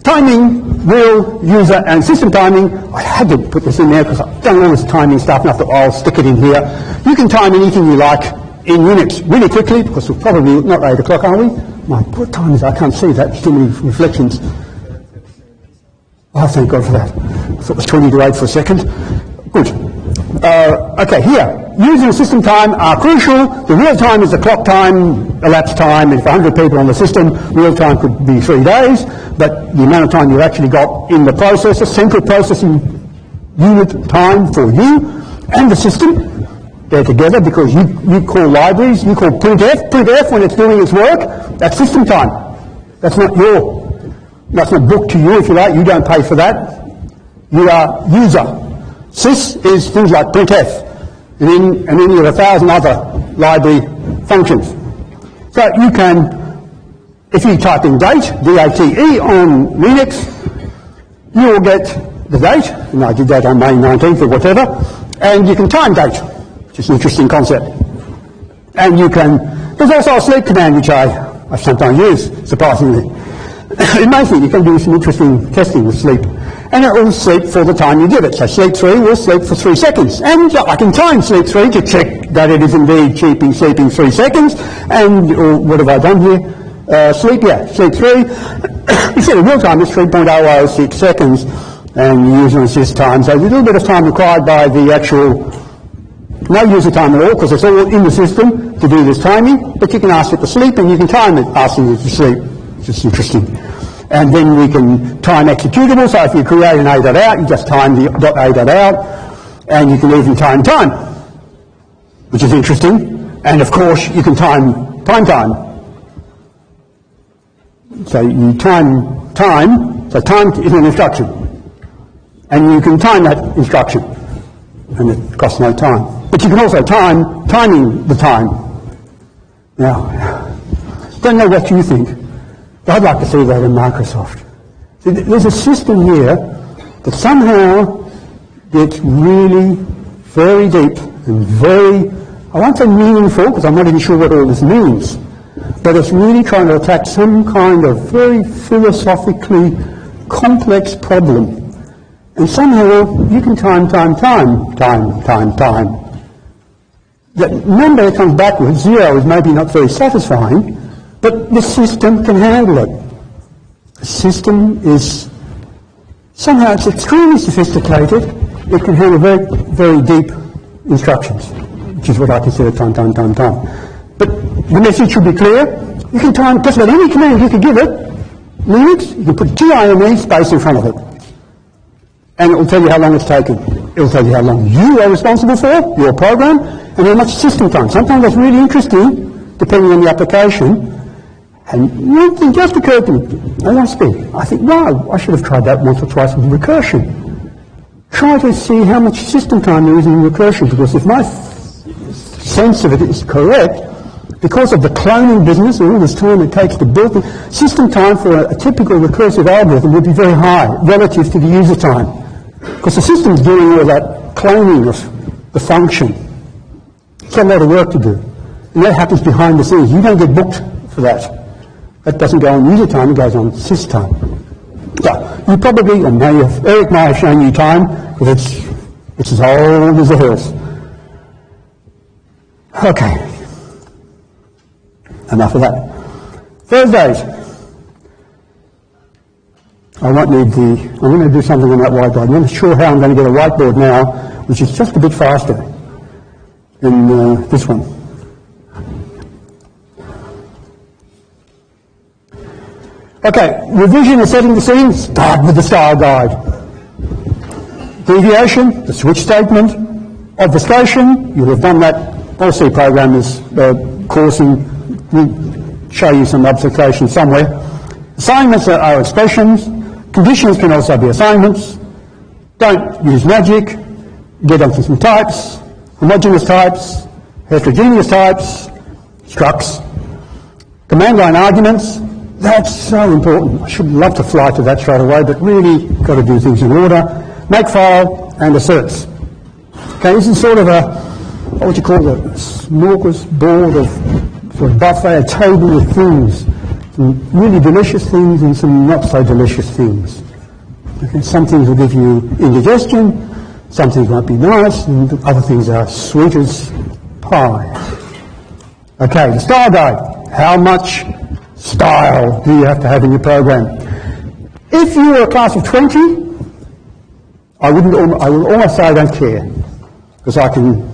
Timing, real, user and system timing. I had to put this in there because I've done all this timing stuff and I thought, I'll stick it in here. You can time anything you like in minutes really quickly because we're probably not 8 o'clock, are we? My, what time is it? I can't see that. There's too many reflections. Oh, thank God for that. I thought it was 20 to 8 for a second. Good. Okay, here. User and system time are crucial. The real time is the clock time, elapsed time. If 100 people on the system, real time could be 3 days, but the amount of time you've actually got in the processor, central processing unit time for you and the system, they're together because you call libraries, you call printf when it's doing its work, that's system time. That's not booked to you if you like, you don't pay for that. You are user. Sys is things like printf. And then you have 1,000 other library functions. So you can, if you type in date, D-A-T-E, on Linux, you will get the date, and I did that on May 19th or whatever, and you can time date, which is an interesting concept. And you can, there's also a sleep command which I sometimes use, surprisingly. Amazing, you can do some interesting testing with sleep. And it will sleep for the time you give it. So sleep 3 will sleep for 3 seconds. And I can time sleep 3 to check that it is indeed sleeping 3 seconds. And what have I done here? Sleep 3. Instead of real time, it's 3.006 seconds. And user and sys time. So there's a little bit of time required by the actual, no user time at all, because it's all in the system to do this timing. But you can ask it to sleep, and you can time it asking it to sleep. It's just interesting. And then we can time executable, so if you create an a.out, you just time the .a.out, and you can even time, which is interesting. And of course, you can time. So you time, so time is an instruction. And you can time that instruction, and it costs no time. But you can also timing the time. Now, don't know what you think. I'd like to see that in Microsoft. See, there's a system here that somehow gets really very deep and very, I won't say meaningful, because I'm not even sure what all this means, but it's really trying to attack some kind of very philosophically complex problem. And somehow you can time. That number that comes backwards, 0, is maybe not very satisfying, but the system can handle it. The system is, somehow it's extremely sophisticated. It can handle very, very deep instructions, which is what I consider time. But the message should be clear. You can time just about any command you can give it. Linux, you can put TIME space in front of it. And it will tell you how long it's taken. It will tell you how long you are responsible for, your program, and how much system time. Sometimes that's really interesting, depending on the application. And one thing just occurred to me, I think, wow, I should have tried that once or twice with recursion. Try to see how much system time there is in recursion, because if my sense of it is correct, because of the cloning business and all this time it takes to build it, system time for a typical recursive algorithm would be very high relative to the user time. Because the system's doing all that cloning of the function. It's a lot of work to do. And that happens behind the scenes. You don't get booked for that. That doesn't go on user time, it goes on sys time. So, you probably, and Eric might have shown you time, because it's as old as the hills. Okay. Enough of that. Thursdays. I won't need I'm going to do something on that whiteboard. I'm not sure how I'm going to get a whiteboard now, which is just a bit faster than this one. Okay, revision and setting the scene, start with the style guide. Deviation, the switch statement. Obfuscation, you'll have done that. All C programmers coursing will show you some obfuscation somewhere. Assignments are expressions. Conditions can also be assignments. Don't use magic. Get onto some types. Homogeneous types, heterogeneous types, structs. Command line arguments, that's so important. I should love to fly to that straight away, but really got to do things in order. Makefile and asserts. Okay, this is sort of a, what would you call it, a smorgasbord of sort of buffet, a table with things. Some really delicious things and some not so delicious things. Okay, some things will give you indigestion, some things might be nice, and other things are sweet as pie. Okay, the style guide. How much style do you have to have in your program? If you were a class of 20, I will almost say I don't care, because I can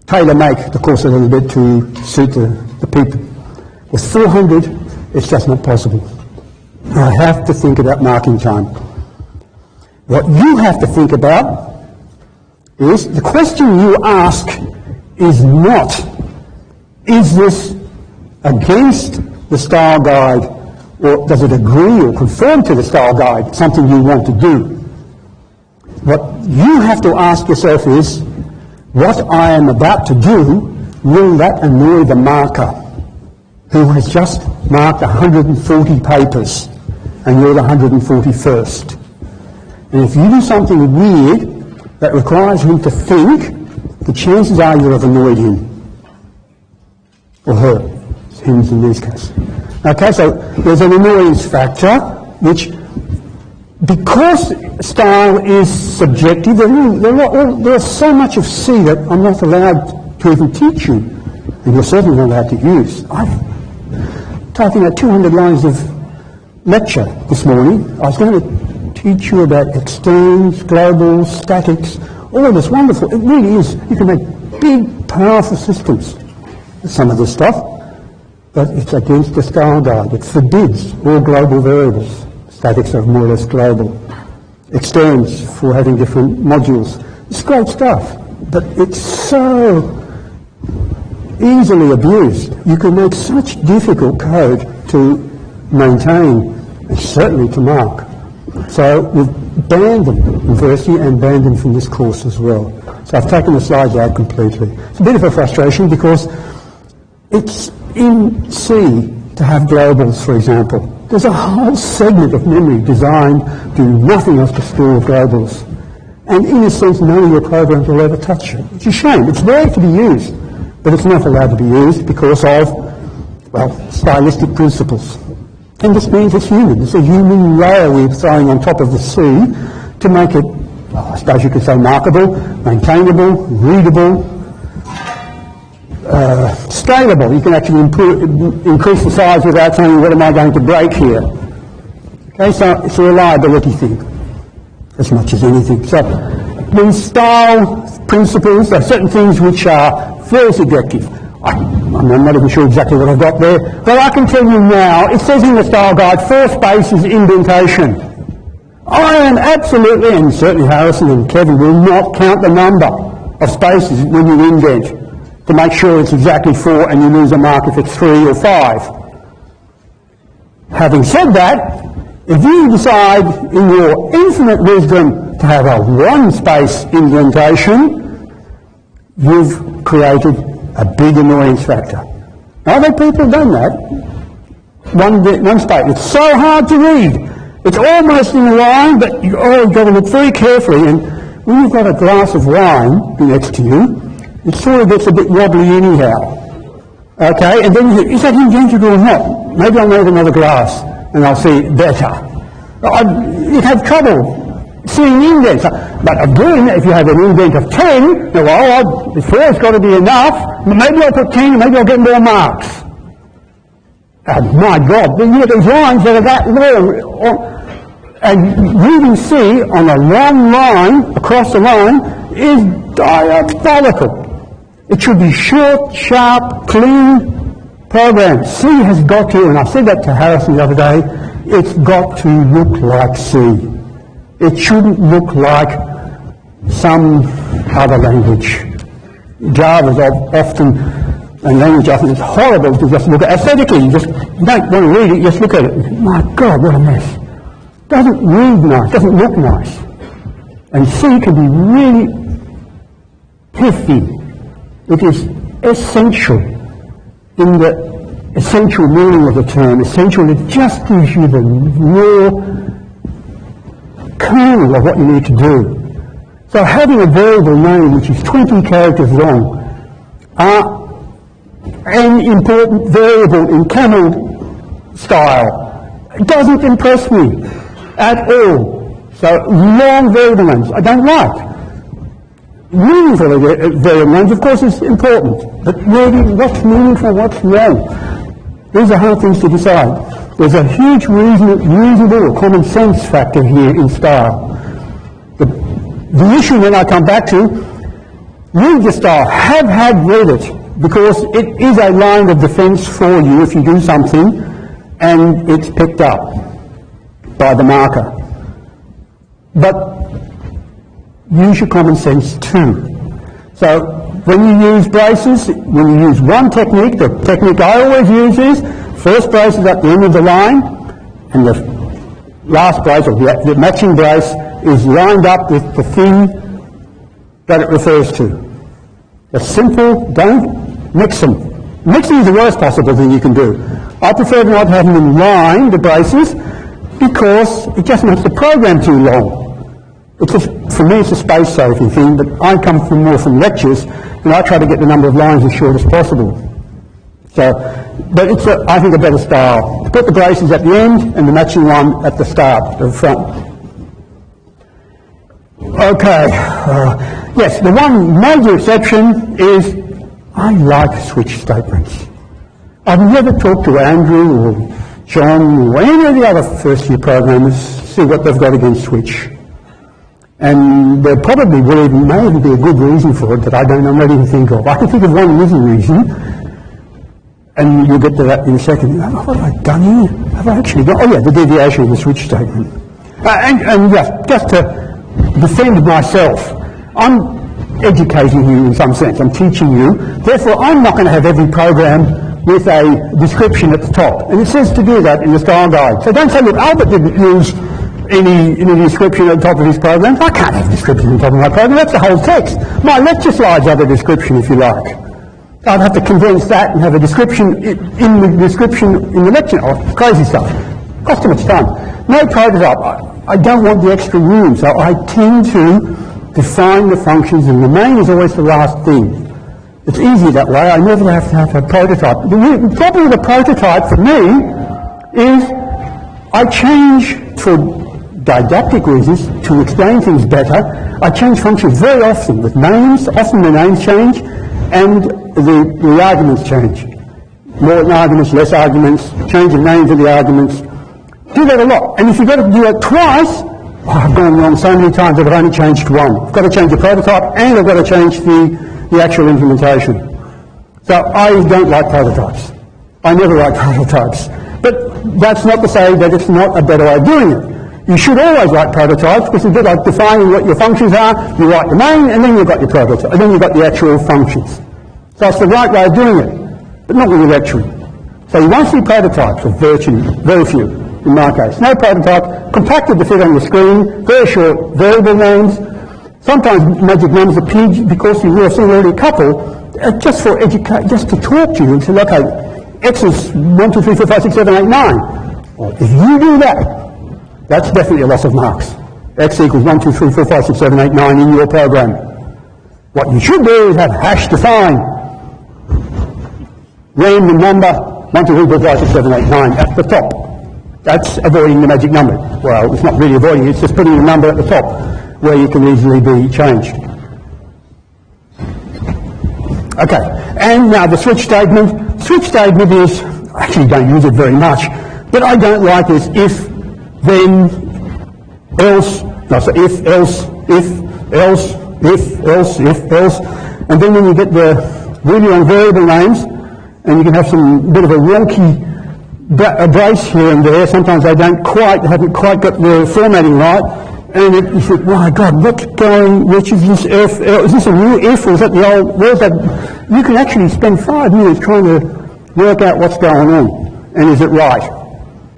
tailor-make the course a little bit to suit the people. With 400, it's just not possible. I have to think about marking time. What you have to think about is the question you ask is not, is this against the style guide, or does it agree or conform to the style guide, something you want to do? What you have to ask yourself is, what I am about to do, will that annoy the marker who has just marked 140 papers and you're the 141st? And if you do something weird that requires him to think, the chances are you'll have annoyed him. Or her. It's hims in this case. Okay, so there's an annoyance factor, which, because style is subjective, there's so much of C that I'm not allowed to even teach you, and you're certainly not allowed to use. I'm typing out 200 lines of lecture this morning. I was going to teach you about externs, globals, statics, all of this wonderful. It really is. You can make big, powerful systems with some of this stuff, but it's against the style guide. It forbids all global variables. Statics are more or less global. Externs for having different modules. It's great stuff, but it's so easily abused. You can make such difficult code to maintain, and certainly to mark. So we've banned them in university and banned them from this course as well. So I've taken the slides out completely. It's a bit of a frustration because it's in C to have globals, for example. There's a whole segment of memory designed to do nothing else but store globals. And in a sense, none of your programs will ever touch it. It's a shame. It's there to be used, but it's not allowed to be used because of, well, stylistic principles. And this means it's human. It's a human layer we're throwing on top of the C to make it, well, I suppose you could say, markable, maintainable, readable, scalable. You can actually increase the size without saying, what am I going to break here? Okay, so it's a reliability thing as much as anything. So these style principles, there are certain things which are very subjective. I'm not even sure exactly what I've got there, but I can tell you now, it says in the style guide, 4 spaces indentation. I am absolutely, and certainly Harrison and Kevin will not count the number of spaces when you indent to make sure it's exactly 4 and you lose a mark if it's 3 or 5. Having said that, if you decide in your infinite wisdom to have a 1 space indentation, you've created a big annoyance factor. Other people have done that. One space. It's so hard to read. It's almost in a line, but you've got to look very carefully. And when you've got a glass of wine next to you, it sort of gets a bit wobbly anyhow. Okay, and then you think, is that indented or not? Maybe I'll need another glass and I'll see it better. You'd have trouble seeing indents. But again, if you have an indent of 10, well, the 4's got to be enough. Maybe I'll put 10 and maybe I'll get more marks. My God, then you get these lines that are that long. And reading C on a long line, across the line, is diabolical. It should be short, sharp, clean, program. C has got to, and I said that to Harrison the other day, it's got to look like C. It shouldn't look like some other language. Java is often a language I think it's horrible to just look at aesthetically. You don't want to read it, you just look at it. My God, what a mess. Doesn't read nice, doesn't look nice. And C can be really pithy. It is essential in the essential meaning of the term. Essential, it just gives you the raw kernel of what you need to do. So having a variable name which is 20 characters long, an important variable in camel style, it doesn't impress me at all. So long variable names I don't like. Meaningful variable names, of course, is important, but really what's meaningful, what's wrong? These are hard things to decide. There's a huge reasonable or common sense factor here in style. The issue that I come back to, read the style, have read it, because it is a line of defence for you if you do something and it's picked up by the marker. But use your common sense too. So when you use braces, when you use one technique, the technique I always use is first brace is at the end of the line, and the last brace, or the matching brace, is lined up with the thing that it refers to. It's simple, don't mix them. Mixing is the worst possible thing you can do. I prefer not having them line, the braces, because it just makes the program too long. For me, it's a space-saving thing, but I come more from lectures, and I try to get the number of lines as short as possible. So, but it's, I think, a better style. To put the braces at the end and the matching one at the start, the front. Okay, yes, the one major exception is I like switch statements. I've never talked to Andrew or John or any of the other first-year programmers to see what they've got against switch. And there probably may even be a good reason for it that I don't know, not even think of. I can think of one easy reason, and you'll get to that in a second. Oh, what have I done here? Have I actually got... Oh yeah, the deviation of the switch statement. And just to defend myself, I'm educating you in some sense, I'm teaching you, therefore I'm not going to have every program with a description at the top. And it says to do that in the style guide. So don't say, look, Albert didn't use any description at the top of his program. I can't have a description at the top of my program, that's the whole text. My lecture slides have a description, if you like. I'd have to condense that and have a description in the description in the lecture. Oh, crazy stuff. Costs too much time. No prototype. I don't want the extra room, so I tend to define the functions, and the main is always the last thing. It's easy that way. I never have to have a prototype. The problem with a prototype for me is I change, for didactic reasons, to explain things better, I change functions very often with names. Often the names change and the arguments change. More arguments, less arguments, change the names of the arguments. Do that a lot. And if you've got to do that twice, I've gone wrong so many times that I've only changed one. I've got to change the prototype and I've got to change the actual implementation. So I don't like prototypes. I never like prototypes. But that's not to say that it's not a better way of doing it. You should always write prototypes, because it's a bit like defining what your functions are. You write the main, and then you've got your prototype, and then you've got the actual functions. So it's the right way of doing it, but not with your lecturing. So you won't see prototypes, or virtually, very few, in my case. No prototype, compacted to fit on the screen, very short variable names. Sometimes magic numbers appear because you will have seen already a couple, just for just to talk to you and say, okay, X is 1, 2, 3, 4, 5, 6, 7, 8, 9. Well, if you do that, that's definitely a loss of marks. X equals 1, 2, 3, 4, 5, 6, 7, 8, 9 in your program. What you should do is have hash define. Random number, 1, 2, 3, 4, 5, 6, 7, 8, 9 at the top. That's avoiding the magic number. Well, it's not really avoiding it, it's just putting a number at the top where you can easily be changed. Okay, and now the switch statement. Switch statement is, I actually don't use it very much, but I don't like is if, then, else, no, so if, else, and then when you get the really long variable names, and you can have some bit of a wonky brace here and there. Sometimes they haven't quite got the formatting right, and you think, my God, which is this F? Is this a new F, or is that the old? Where's that? You can actually spend 5 minutes trying to work out what's going on, and is it right?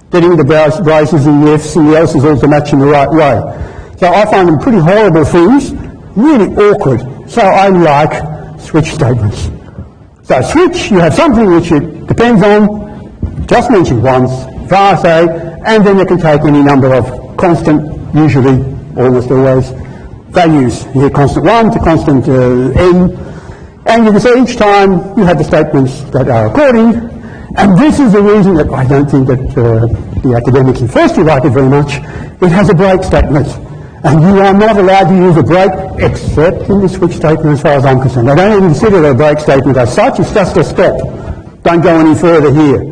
Getting the braces and the Fs and the L's all to match in the right way. So I find them pretty horrible things, really awkward. So I like switch statements. So switch, you have something which it depends on, just mentioned once, VARSA, and then you can take any number of constant, usually, almost always, values. You get constant 1 to constant n, and you can see each time you have the statements that are according, and this is the reason that I don't think that the academics in first year like it very much. It has a break statement, and you are not allowed to use a break except in the switch statement as far as I'm concerned. I don't even consider it a break statement as such, it's just a stop. Don't go any further here.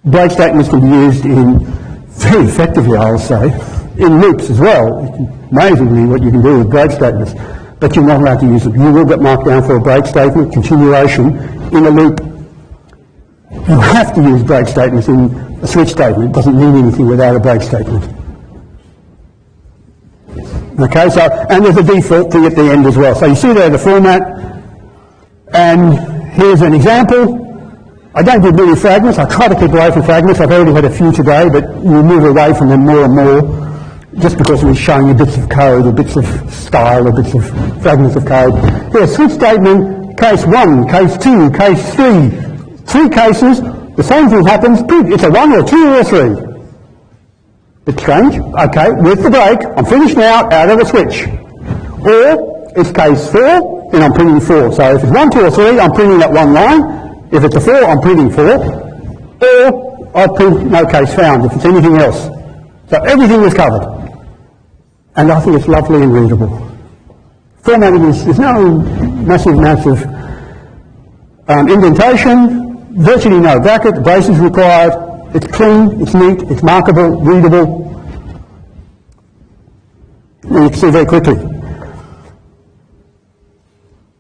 Break statements can be used very effectively, I'll say, in loops as well. It's amazingly what you can do with break statements, but you're not allowed to use them. You will get marked down for a break statement, continuation, in a loop. You have to use break statements in a switch statement. It doesn't mean anything without a break statement. Okay, so, and there's a default thing at the end as well. So you see there the format, and here's an example. I don't do many fragments. I try to keep away from fragments. I've already had a few today, but you move away from them more and more, just because we're showing you bits of code, or bits of style, or bits of fragments of code. Here, switch statement, case 1, case 2, case 3. 3 cases, the same thing happens. It's a 1 or 2 or 3. Bit strange. Okay, with the break, I'm finished now, out of the switch. Or, it's case 4, then I'm printing 4. So if it's 1, 2 or 3, I'm printing that one line. If it's a 4, I'm printing 4, or I print no case found if it's anything else. So everything is covered. And I think it's lovely and readable. Formatting is, there's no massive amounts of indentation, virtually no bracket, the brace is required, it's clean, it's neat, it's markable, readable, and you can see very quickly.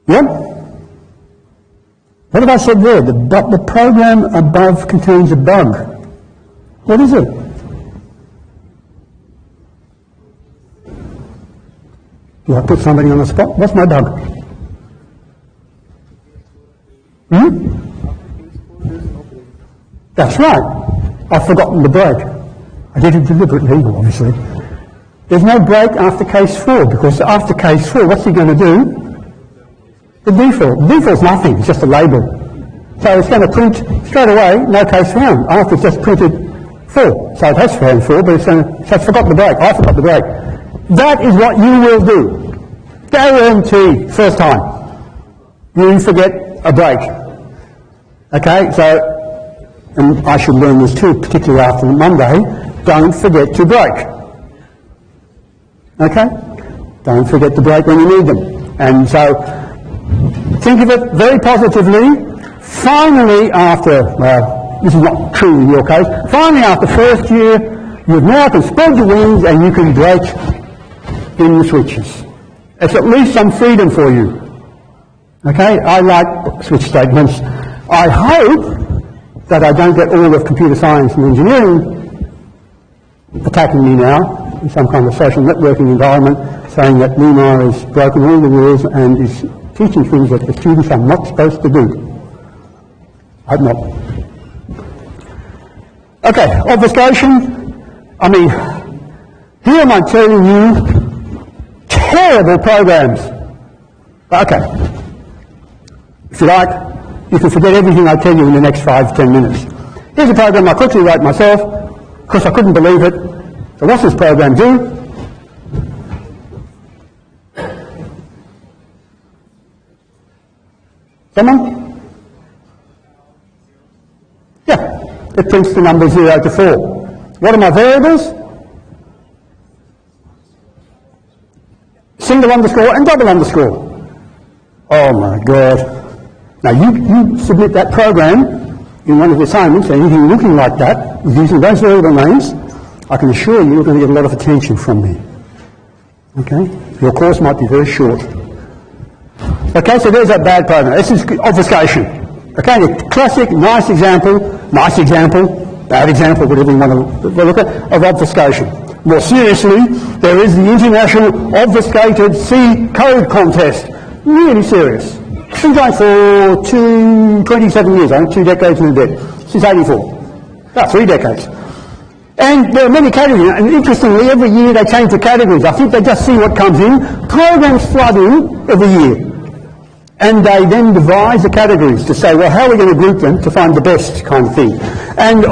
Yep. What have I said there? The program above contains a bug. What is it? Do I put somebody on the spot? What's my bug? That's right. I've forgotten the break. I did it deliberately, obviously. There's no break after case 4, because after case 4, what's he going to do? The default. The default's nothing, it's just a label. So it's going to print straight away, no case found, after it's just printed 4. So it has found 4, but so it's forgot the break. I forgot the break. That is what you will do. Guarantee, first time. You forget a break. Okay, so, and I should learn this too, particularly after Monday, don't forget to break. Okay? Don't forget to break when you need them. And so, think of it very positively. Finally, after, well, this is not true in your case, finally after first year, you now can spread your wings and you can break in the switches. It's at least some freedom for you. Okay, I like switch statements. I hope that I don't get all of computer science and engineering attacking me now in some kind of social networking environment, saying that Nima has broken all the rules and is teaching things that the students are not supposed to do. I hope not. Okay, obfuscation. I mean, here am I telling you terrible programs. Okay. If you like, you can forget everything I tell you in the next 5-10 minutes. Here's a program I quickly wrote myself, because I couldn't believe it. So what's this program do? Someone? Yeah, it prints the number 0 to 4. What are my variables? Single underscore and double underscore. Oh my God. Now you submit that program in one of the assignments, anything looking like that, using those variable names, I can assure you you're going to get a lot of attention from me. Okay? Your course might be very short. Okay, so there's that bad program. This is obfuscation. Okay, a classic, nice example, bad example, whatever you want to look at, of obfuscation. More seriously, there is the International Obfuscated C Code Contest. Really serious. It's been going for 27 years, I think, 2 decades and a bit, since 84. About 3 decades. And there are many categories, and interestingly, every year they change the categories. I think they just see what comes in. Programs flood in every year. And they then devise the categories to say, well, how are we going to group them to find the best kind of thing? And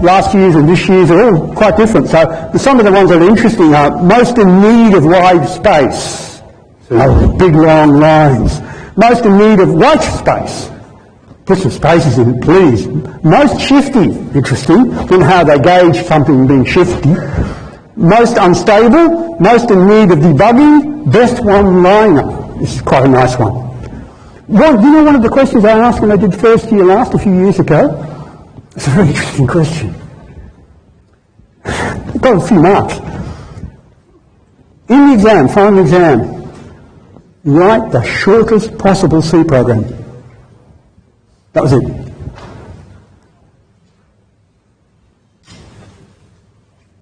last year's and this year's are all quite different. So some of the ones that are interesting are most in need of wide space. So big long lines. Most in need of white space. Put some spaces in it, please. Most shifty, interesting, in how they gauge something being shifty. Most unstable, most in need of debugging, best one-liner. This is quite a nice one. Well, you know one of the questions I asked when I did first year last a few years ago? It's a very interesting question. It got a few marks. In the exam, final exam, write the shortest possible C program. That was it.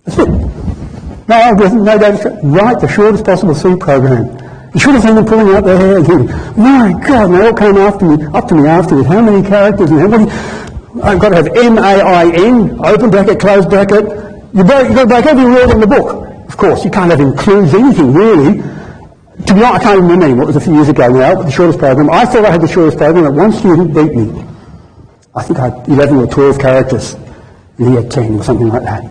That's it. No algorithm, no data. Write the shortest possible C program. You should have seen them pulling out their hair and thinking, my God, and they all came up to me afterwards. How many characters and how many? I've got to have MAIN, open bracket, close bracket. You've got to break every word in the book. Of course, you can't have includes anything, really. To be honest, I can't remember anymore. It was a few years ago now, the shortest program. I thought I had the shortest program, but one student beat me. I think I had 11 or 12 characters, and he had 10 or something like that.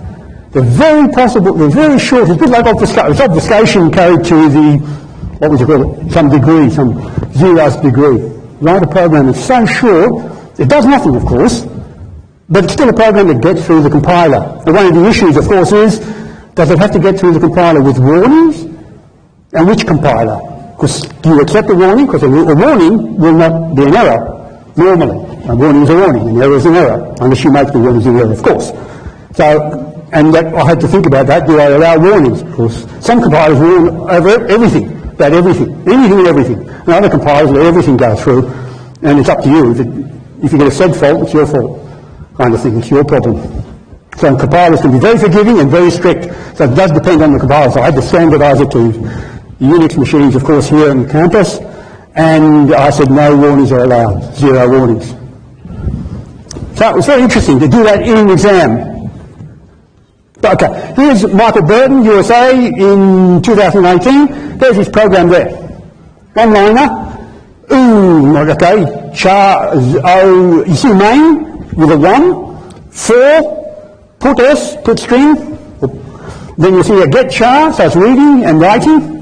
They're very possible, they're very short. It's a bit like obfuscation. It's obfuscation carried to the, what would you call it, some degree, some zeroth degree. Write a program that's so short, it does nothing, of course, but it's still a program that gets through the compiler. And one of the issues, of course, is, does it have to get through the compiler with warnings? And which compiler? Because do you accept a warning? Because a warning will not be an error, normally. A warning is a warning, an error is an error, unless you make the warnings an error, of course. So, and that, I had to think about that. Do I allow warnings? Of course, some compilers warn over everything, about everything, anything and everything. And other compilers let everything go through, and it's up to you. If you get a said fault, it's your fault, kind of thing. It's your problem. So compilers can be very forgiving and very strict. So it does depend on the compiler. So I had to standardise it to Unix machines, of course, here on campus, and I said no warnings are allowed, 0 warnings. So it was very interesting to do that in an exam. Okay, here's Michael Burton, USA, in 2018. There's his program there. One-liner. Okay, you see main with a 1, 4, put S, put string. Then you see a get char, so it's reading and writing.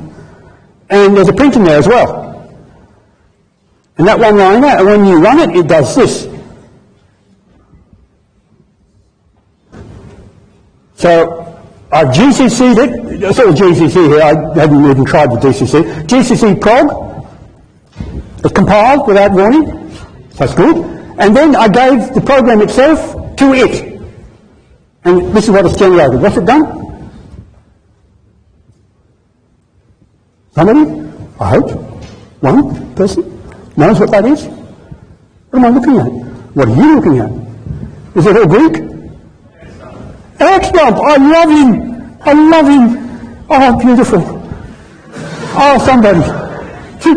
And there's a print in there as well. And that one-liner, and when you run it, it does this. So I've GCC'd it. It's all GCC here. I hadn't even tried the GCC. GCC prog. It compiled without warning. That's good. And then I gave the program itself to it. And this is what it's generated. What's it done? Somebody, I hope, one person, knows what that is? What am I looking at? What are you looking at? Is it all Greek? X-Dump! I love him! I love him! Oh, beautiful. Oh, somebody. 2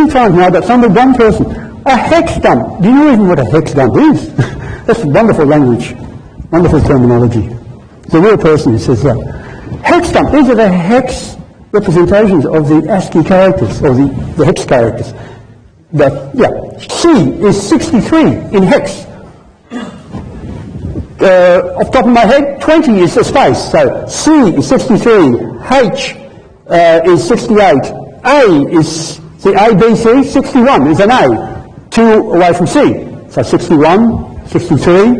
times now, but somebody, one person. A hex dump. Do you know even what a hex dump is? That's wonderful language. Wonderful terminology. It's a real person who says that. Hex dump. These are the hex representations of the ASCII characters, or the hex characters. C is 63 in hex. Off the top of my head, 20 is a space, so C is 63, H is 68, A is, see A, B, C, 61 is an A, 2 away from C, so 61, 63,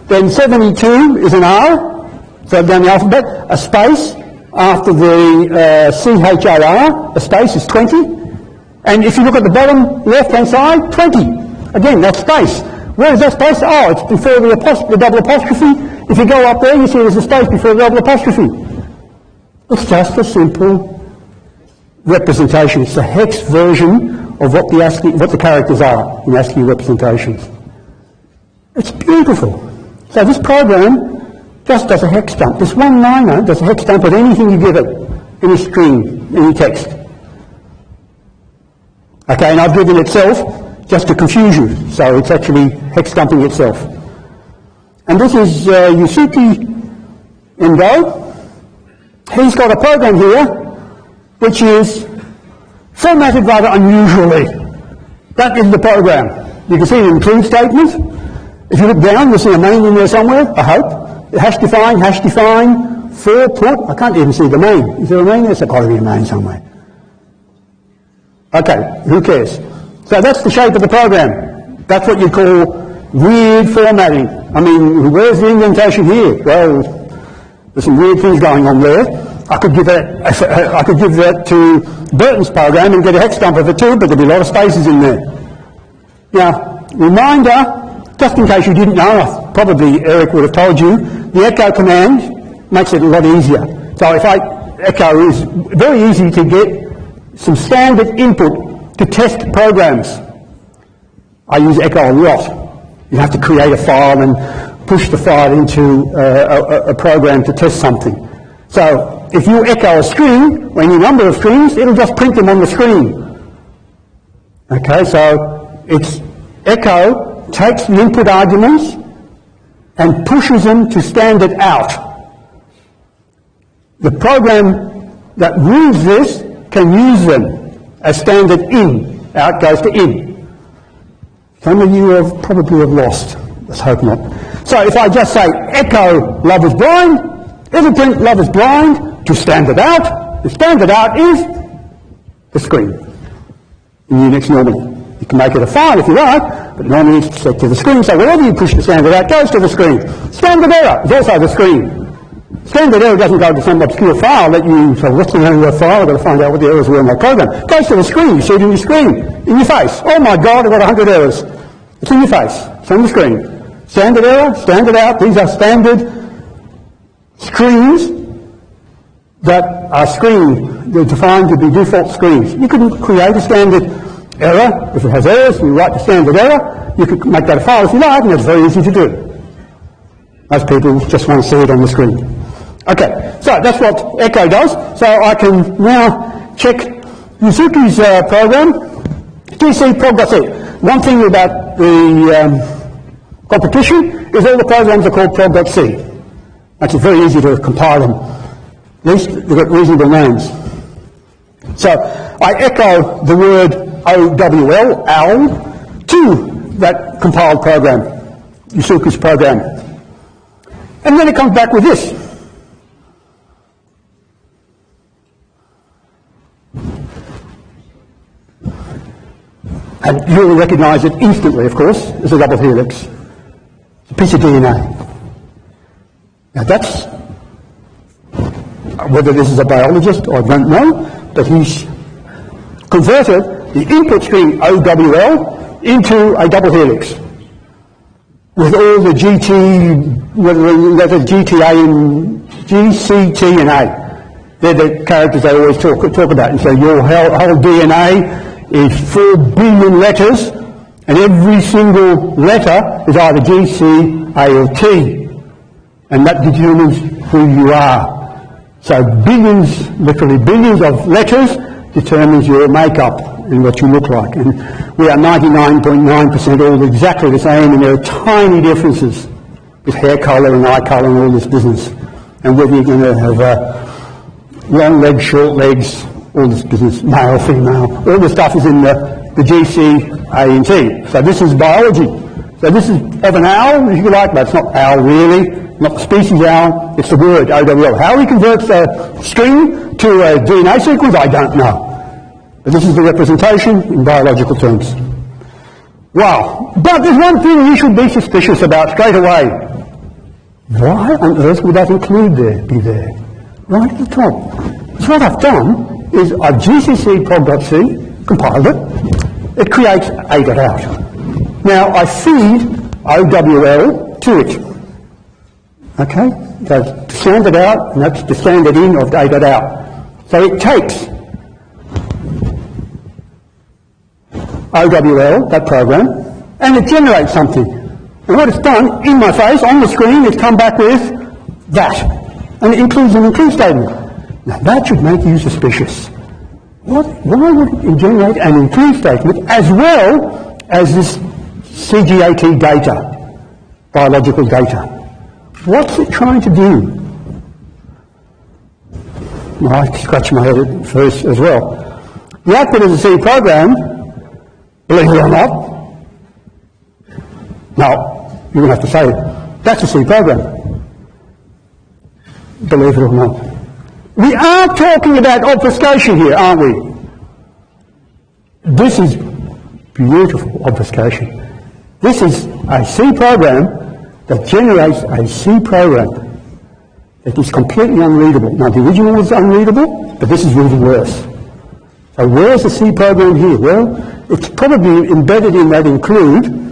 then 72 is an R, so down the alphabet, a space after the CHAR, a space is 20, and if you look at the bottom left-hand side, 20, again, that's space. Where is that space? Oh, it's before the double apostrophe. If you go up there, you see there's a space before the double apostrophe. It's just a simple representation. It's the hex version of what the characters are in ASCII representations. It's beautiful. So this program just does a hex dump. This one liner does a hex dump of anything you give it, any string, any text. Okay, and I've given itself just to confuse you, so it's actually hex dumping itself. And this is Yusuke Endo. He's got a program here which is formatted rather unusually. That is the program. You can see an include statement. If you look down, you'll see a main in there somewhere, I hope. Hash define, for put. I can't even see the main. Is there a main? There's got to be a main somewhere. Okay, who cares? So that's the shape of the program. That's what you call weird formatting. I mean, where's the indentation here? Well, there's some weird things going on there. I could give that to Burton's program and get a hex dump of it too, but there'd be a lot of spaces in there. Now, reminder, just in case you didn't know, probably Eric would have told you, the echo command makes it a lot easier. So if echo is very easy to get some standard input to test programs. I use echo a lot. You have to create a file and push the file into a program to test something. So if you echo a string, or any number of strings, it'll just print them on the screen. Okay, so it's echo takes the input arguments and pushes them to standard out. The program that reads this can use them as standard in. Out goes to in. Some of you probably have lost. Let's hope not. So if I just say echo love is blind, it'll print love is blind to standard out. The standard out is the screen in Unix normally. You can make it a file if you like, but normally it's set to the screen. So wherever you push the standard out, goes to the screen. Standard error is also the screen. Standard error doesn't go to some obscure file that you say, what's the name of the file? I've got to find out what the errors were in that program. It goes to the screen. You see it in your screen, in your face. Oh my God, I've got 100 errors. It's in your face. It's on the screen. Standard error, standard out. These are standard screens that are they're defined to be default screens. You can create a standard error. If it has errors, you write the standard error. You could make that a file if you like, and it's very easy to do. Most people just want to see it on the screen. Okay, so that's what echo does. So I can now check Yusuke's program, gcprog.c. One thing about the competition is all the programs are called prog.c. Makes it very easy to compile them. At least they've got reasonable names. So I echo the word OWL, OWL, to that compiled program, Yusuke's program. And then it comes back with this. And you'll recognise it instantly, of course, as a double helix. It's a piece of DNA. Now that's, whether this is a biologist, I don't know, but he's converted the input string OWL into a double helix with all the letters GTA and GCT and A. They're the characters they always talk about. And so your whole DNA is 4 billion letters, and every single letter is either G, C, A or T. And that determines who you are. So billions, literally billions of letters determines your makeup and what you look like. And we are 99.9% all exactly the same, and there are tiny differences with hair colour and eye colour and all this business. And whether you're going to have long legs, short legs, all this business, male, female, all the stuff is in the G, C, A and T. So this is biology. So this is of an owl, if you like, but it's not owl really, not the species owl, it's the word OWL. How he converts a string to a DNA sequence, I don't know. But this is the representation in biological terms. Wow. But there's one thing you should be suspicious about straight away. Why on earth would that include be there? Right at the top. So what I've done is I've GCC prog.c, compiled it. It creates a.out. Now I feed OWL to it. Okay? So to standard out, and that's the standard in of a.out. So it takes OWL, that program, and it generates something. And what it's done, in my face, on the screen, it's come back with that. And it includes an include statement. Now that should make you suspicious. Why would it generate an include statement as well as this CGAT data, biological data? What's it trying to do? Well, I scratch my head at first as well. The output of the C program, believe it or not, now, you're going to have to say it, that's a C program. Believe it or not. We are talking about obfuscation here, aren't we? This is beautiful obfuscation. This is a C program that generates a C program that is completely unreadable. Now, the original was unreadable, but this is even worse. So where's the C program here? Well, it's probably embedded in that include,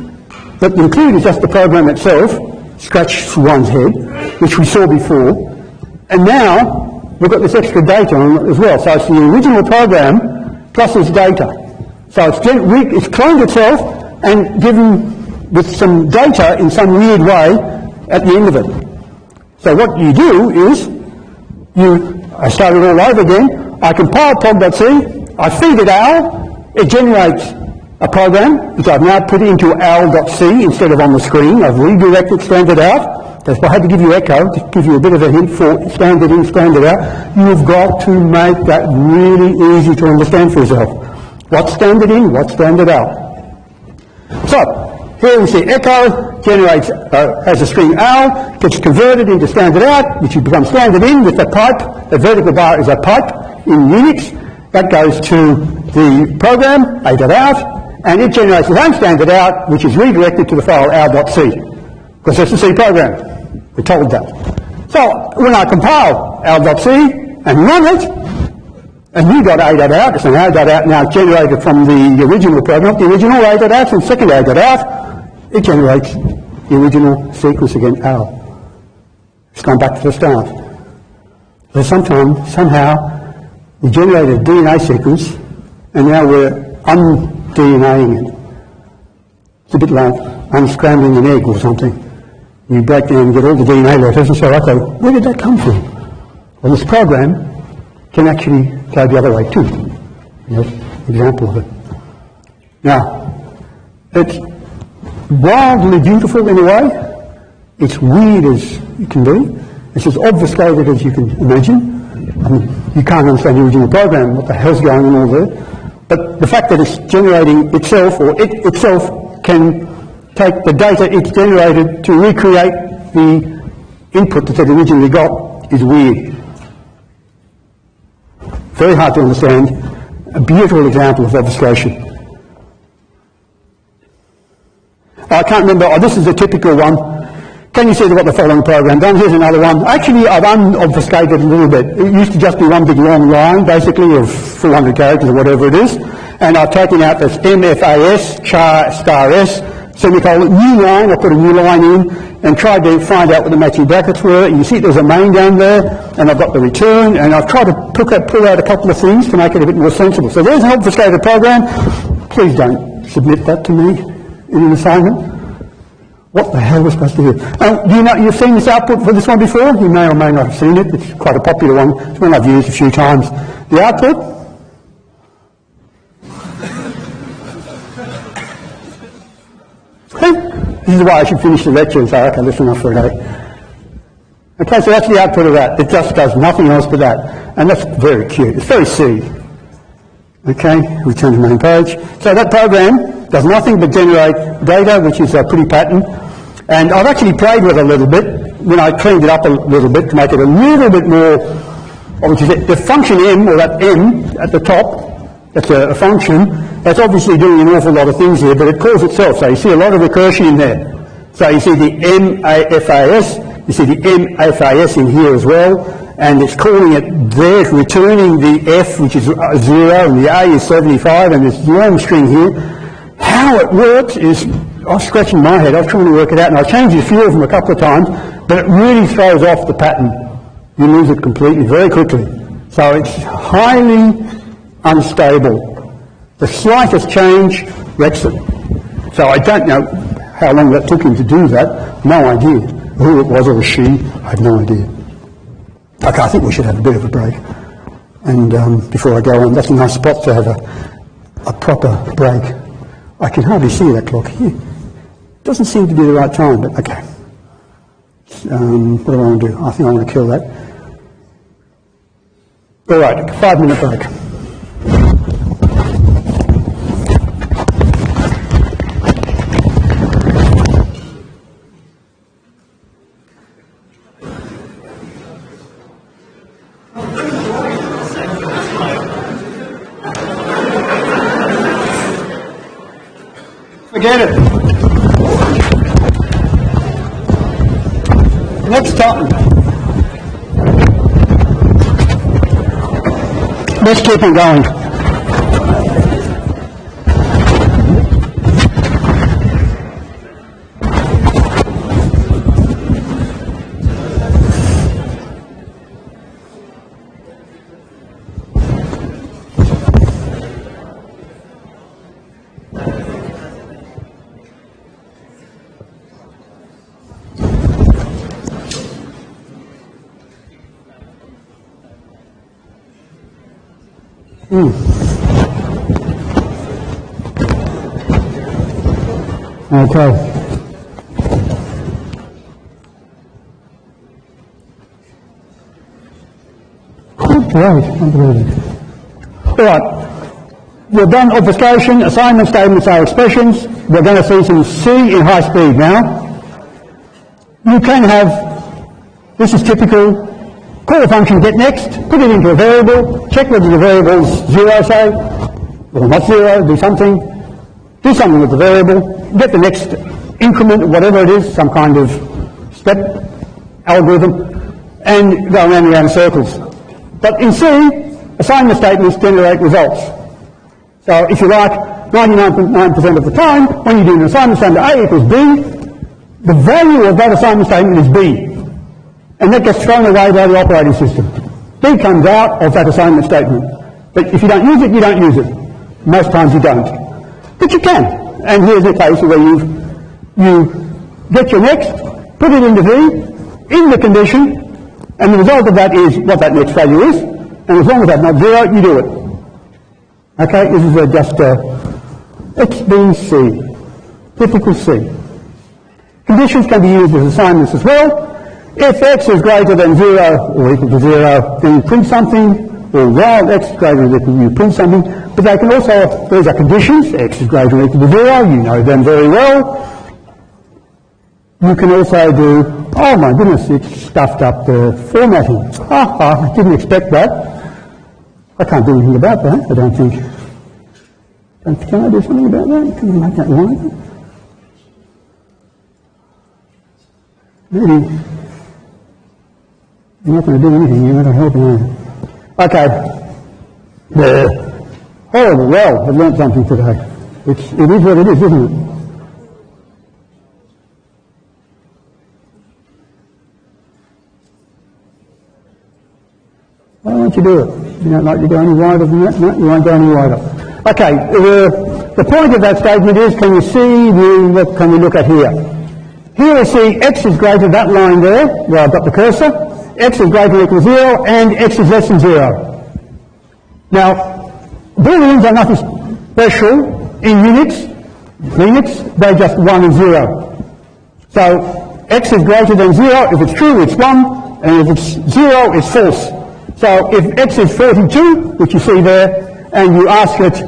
but the include is just the program itself, scratch one's head, which we saw before, and now we've got this extra data on it as well. So it's the original program plus this data. So it's cloned itself and given with some data in some weird way at the end of it. So what you do is, I start it all over again, I compile prog.c, I feed it owl, it generates a program which I've now put into owl.c instead of on the screen. I've redirected standard out. So if I had to give you echo, to give you a bit of a hint for standard in, standard out, you've got to make that really easy to understand for yourself. What's standard in, what's standard out. So, here we see echo generates, has a string owl, gets converted into standard out, which becomes standard in with a pipe. The vertical bar is a pipe in Unix. That goes to the program, a.out, and it generates its own standard out, which is redirected to the file owl.c, because it's a C program. We're told that. So when I compile owl.c and run it, a new .a.out, it's an a.out now generated from the original program, not the original a.out, and second a.out, it generates the original sequence again, owl. It's gone back to the start. So somehow, we generated a DNA sequence, and now we're un-DNAing it. It's a bit like unscrambling an egg or something. You break down and get all the DNA letters and say, okay, where did that come from? Well, this program can actually go the other way too. Yes, example of it. Now, it's wildly beautiful in a way. It's weird as it can be. It's as obfuscated as you can imagine. I mean, you can't understand the original program, what the hell's going on all there. But the fact that it's generating itself, or it itself can take the data it's generated to recreate the input that it originally got is weird. Very hard to understand. A beautiful example of obfuscation. I can't remember, this is a typical one. Can you see what the following program done? Here's another one. Actually, I've unobfuscated a little bit. It used to just be one big long line, basically, of 400 characters or whatever it is. And I've taken out this MFAS, char star S, semicolon, new line. I put a new line in and tried to find out what the matching brackets were. You see there's a main down there, and I've got the return, and I've tried to pull out a couple of things to make it a bit more sensible. So there's an obfuscated program. Please don't submit that to me in an assignment. What the hell was supposed to do? Do you know, you've seen this output for this one before? You may or may not have seen it. It's quite a popular one. It's one I've used a few times. The output. This is why I should finish the lecture and say, okay, that's enough for a day. Okay, so that's the output of that. It just does nothing else but that. And that's very cute. It's very C. Okay, return to main page. So that program does nothing but generate data, which is a pretty pattern. And I've actually played with it a little bit when I cleaned it up a little bit to make it a little bit more, which is the function M, or that M at the top, that's a function, that's obviously doing an awful lot of things here, but it calls itself. So you see a lot of recursion in there. So you see the MAFAS, you see the MFAS in here as well, and it's calling it there, it's returning the F, which is 0, and the A is 75, and this long string here. How it works is, I was scratching my head, I was trying to work it out, and I changed a few of them a couple of times, but it really throws off the pattern. You lose it completely, very quickly. So it's highly unstable. The slightest change wrecks it. So I don't know how long that took him to do that, no idea. Who it was or she, I have no idea. Okay, I think we should have a bit of a break. And before I go on, that's a nice spot to have a proper break. I can hardly see that clock here. Doesn't seem to be the right time, but okay. What do I want to do? I think I want to kill that. All right, 5-minute break. Forget it. Next time. Let's keep on going. Okay. Great, unbelievable. All right, we've done obfuscation, assignment statements are expressions. We're going to see some C in high speed now. You can have, this is typical, call a function get next, put it into a variable, check whether the variable's 0, say, or not 0, do something with the variable, get the next increment, whatever it is, some kind of step algorithm, and go around and around in circles. But in C, assignment statements generate results. So if you like, 99.9% of the time, when you do an assignment statement A equals B, the value of that assignment statement is B. And that gets thrown away by the operating system. B comes out of that assignment statement. But if you don't use it, you don't use it. Most times you don't. But you can. And here's a case where you get your next, put it into V, in the condition, and the result of that is what that next value is. And as long as that's not 0, you do it. Okay, this is just XBC, typical C. Conditions can be used as assignments as well. If x is greater than 0 or equal to 0, then you print something, or while x is greater than equal to you print something. But they can also, these are conditions, x is greater than equal to 0, you know them very well. You can also do, oh my goodness, it's stuffed up the formatting. I didn't expect that. I can't do anything about that, I don't think. Can I do something about that? Can I make that line? Maybe. You're not going to do anything, you're not going to help me. Okay. Horrible. Well, I've learnt something today. It is what it is, isn't it? Why won't you do it? You don't like to go any wider than that? No, you won't go any wider. Okay, the point of that statement is, can you see, what can we look at here? Here we see x is greater than that line there, where I've got the cursor. X is greater than or equal to 0, and x is less than 0. Now, booleans are nothing special in Unix, Linux, they're just 1 and 0. So, x is greater than 0, if it's true, it's 1, and if it's 0, it's false. So, if x is 42, which you see there, and you ask it,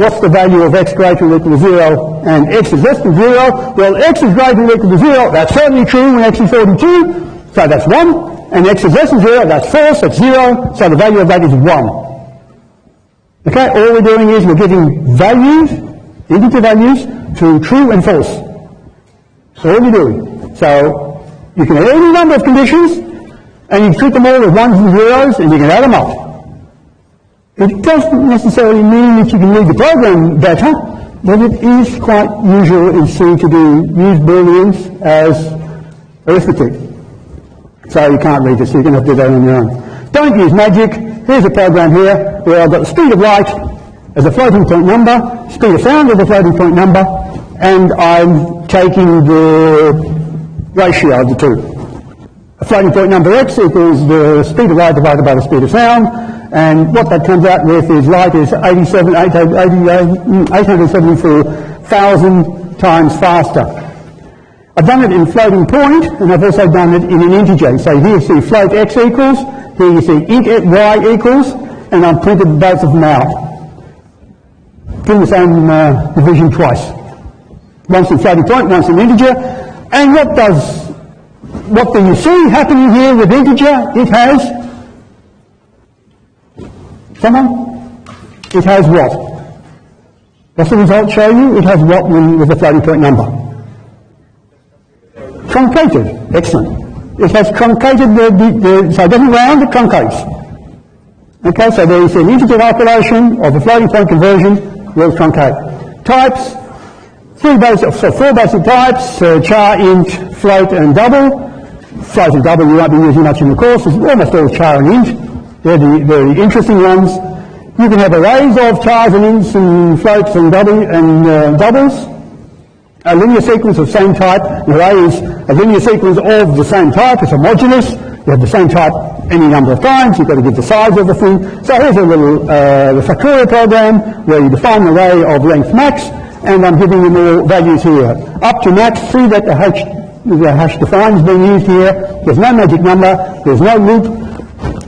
what's the value of x greater than or equal to 0, and x is less than 0, well, x is greater than or equal to 0, that's certainly true when x is 42, so that's 1, and x is less than 0, that's false, that's 0, so the value of that is 1. Okay, all we're doing is we're giving values, integer values, to true and false. That's all we're doing. So, you can have any number of conditions, and you treat them all with 1s and 0s, and you can add them up. It doesn't necessarily mean that you can read the program better, but it is quite usual in C to use booleans as arithmetic. So you can't read it, so you're going to have to do that on your own. Don't use magic. Here's a program here where I've got the speed of light as a floating point number, speed of sound as a floating point number, and I'm taking the ratio of the two. A floating point number x equals the speed of light divided by the speed of sound, and what that comes out with is light is 874,000 times faster. I've done it in floating point, and I've also done it in an integer. So here you see float x equals, here you see int y equals, and I've printed both of them out. Doing the same division twice. Once in floating point, once in integer. And what do you see happening here with integer? It has, it has what? What's the result show you? It has what with a floating point number? Truncated. Excellent. It has truncated so it doesn't round, it truncates. Okay, so there is an integer operation of a floating point conversion will truncate. Types, four basic types, char, int, float and double. Float and double you won't be using much in the course, it's almost all char and int. They're the interesting ones. You can have arrays of chars and ints and floats and doubles. A linear sequence of same type. An array is a linear sequence of the same type. It's homogeneous. You have the same type any number of times. You've got to give the size of the thing. So here's a little factorial program where you define an array of length max, and I'm giving you more values here. Up to max, see that the hash define is being used here. There's no magic number. There's no loop.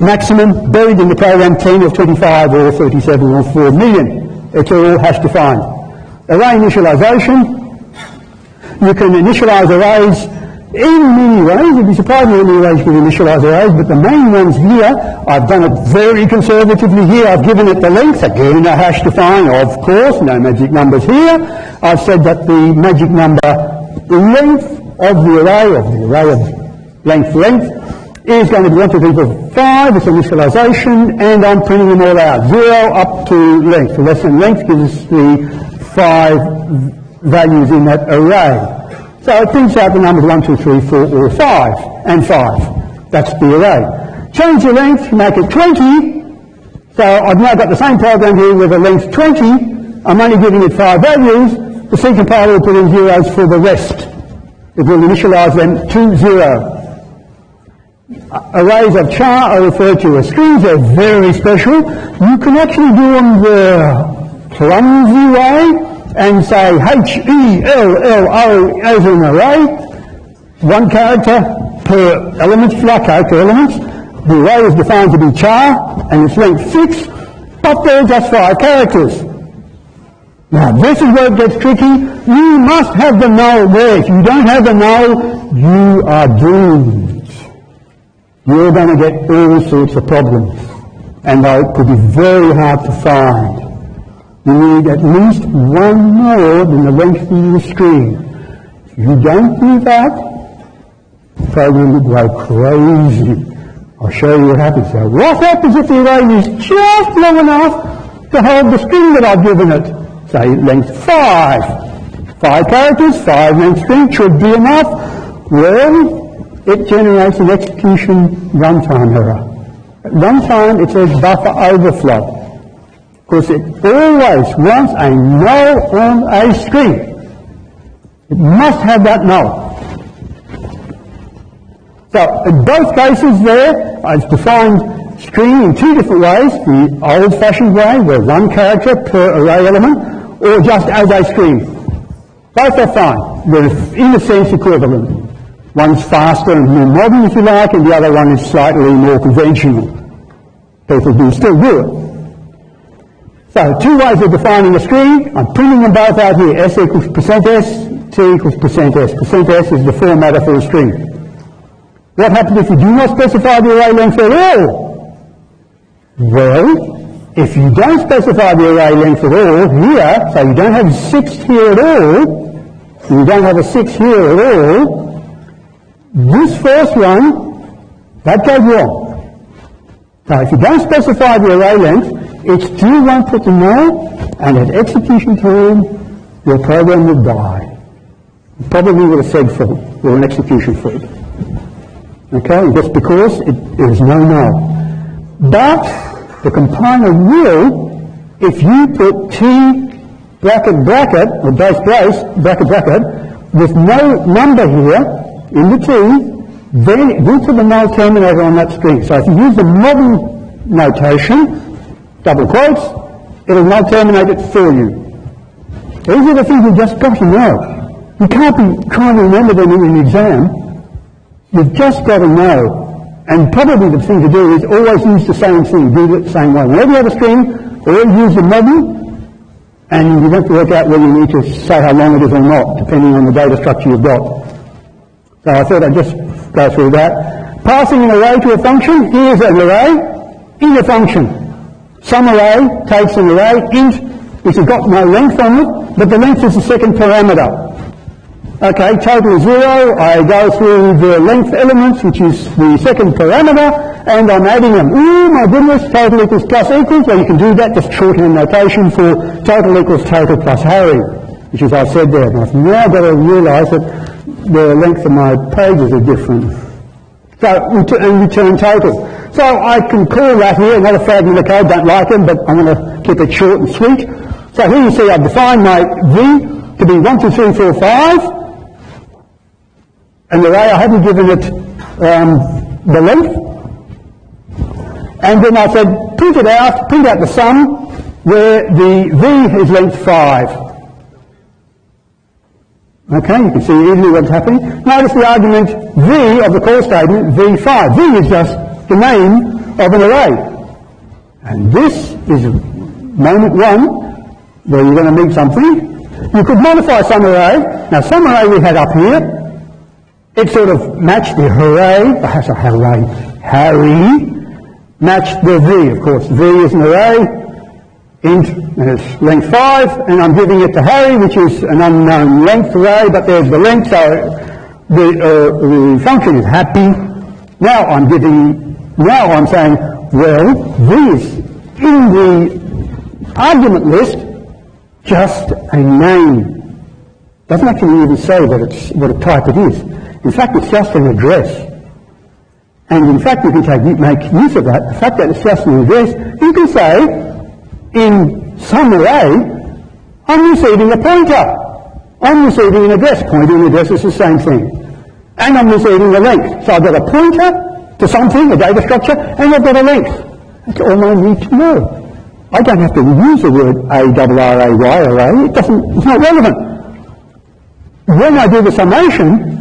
Maximum buried in the program 10 or 25 or 37 or 4 million. It's all hash defined. Array initialization. You can initialize arrays in many ways. You'd be surprised how many ways you can initialize arrays, but the main ones here, I've done it very conservatively here. I've given it the length, again a hash define, of course, no magic numbers here. I've said that the magic number length of the array of length is going to be 1, 2, 3, 4, 5. It's initialization, and I'm printing them all out. 0 up to length. The less than length gives the 5 values in that array. So it prints out the numbers 1, 2, 3, 4, or 5, and 5. That's the array. Change the length, make it 20. So I've now got the same program here with a length 20. I'm only giving it 5 values. The C compiler will put in zeros for the rest. It will initialize them to 0. Arrays of char are referred to as strings. They're very special. You can actually do them the clumsy way and say HELLO as an array, 1 character per element, character elements. The array is defined to be char and its length 6, but there are just 5 characters. Now this is where it gets tricky. You must have the null there. If you don't have the null, you are doomed. You're going to get all sorts of problems, and they could be very hard to find. You need at least 1 more than the length of the string. If you don't do that, the program will go crazy. I'll show you what happens. So what happens if the array is just long enough to hold the string that I've given it? Say length 5. 5 characters, 5 length string should be enough. Well, it generates an execution runtime error. At runtime, it says buffer overflow. Because it always wants a null on a string. It must have that null. So in both cases there, I've defined string in 2 different ways. The old-fashioned way, where 1 character per array element, or just as a string. Both are fine. They're in a sense equivalent. One's faster and more modern, if you like, and the other one is slightly more conventional. People do still do it. So 2 ways of defining a string. I'm printing them both out here. S equals %s, T equals %s. %s is the formatter for a string. What happens if you do not specify the array length at all? Well, if you don't specify the array length at all here, so you don't have 6 here at all, you don't have a 6 here at all, this first one, that goes wrong. So if you don't specify the array length, it still won't put the null, and at execution time, your program will die. Probably with a seg fault, or an execution fault. Okay, just because there is no null. But the compiler will, if you put T bracket, bracket, or brace, brace, bracket, bracket, with no number here in the T, then go to the null terminator on that string. So if you use the modern notation, double quotes, it'll null terminate it for you. These are the things you've just got to know. You can't be trying to remember them in an exam. You've just got to know. And probably the thing to do is always use the same thing, do it the same way. Whenever you have a string, always use the modern, and you have to work out whether you need to say how long it is or not, depending on the data structure you've got. So I thought I'd just go through that. Passing an array to a function, here's an array in a function. Some array takes an array int, which has got no length on it, but the length is the second parameter. Okay, total is 0, I go through the length elements, which is the second parameter, and I'm adding them. Ooh, my goodness, total equals plus equals. Well, you can do that, just shorthand notation for total equals total plus Harry, which is I said there. And I've now got to realise that the length of my pages are different. So, and return total. So I can call that here, another fragment of code, don't like them, but I'm going to keep it short and sweet. So here you see I've defined my V to be 1, 2, 3, 4, 5. An array, I haven't given it the length. And then I said, print out the sum where the V is length 5. Okay, you can see easily what's happening. Notice the argument V of the call statement, V5. V is just the name of an array. And this is moment 1 where you're going to need something. You could modify some array. Now some array we had up here, it sort of matched the Harry, matched the V, of course. V is an array, int is length 5, and I'm giving it to Harry, which is an unknown length array, but there's the length, so the function is happy. Now I'm saying, well, V is in the argument list just a name. Doesn't actually even say that it's what a type it is. In fact, it's just an address. And in fact, you can make use of that. The fact that it's just an address, you can say, in some array, I'm receiving a pointer. I'm receiving an address. Pointer and address is the same thing. And I'm receiving a length. So I've got a pointer to something, a data structure, and I've got a length. That's all I need to know. I don't have to use the word A-R-R-A-Y array. It's not relevant. When I do the summation,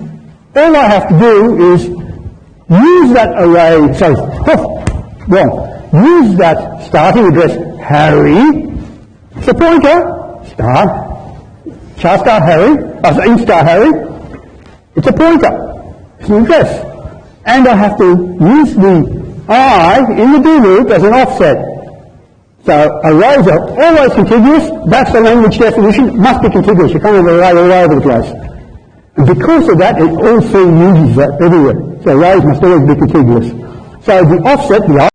all I have to do is use that array, use that starting address, Harry, it's a pointer, star Harry, int star Harry, it's a pointer, it's an address. And I have to use the I in the do loop as an offset. So arrays are always contiguous, that's the language definition, must be contiguous, you can't have an array all over the place. And because of that, it also uses that everywhere. So arrays must always be contiguous. So the offset, the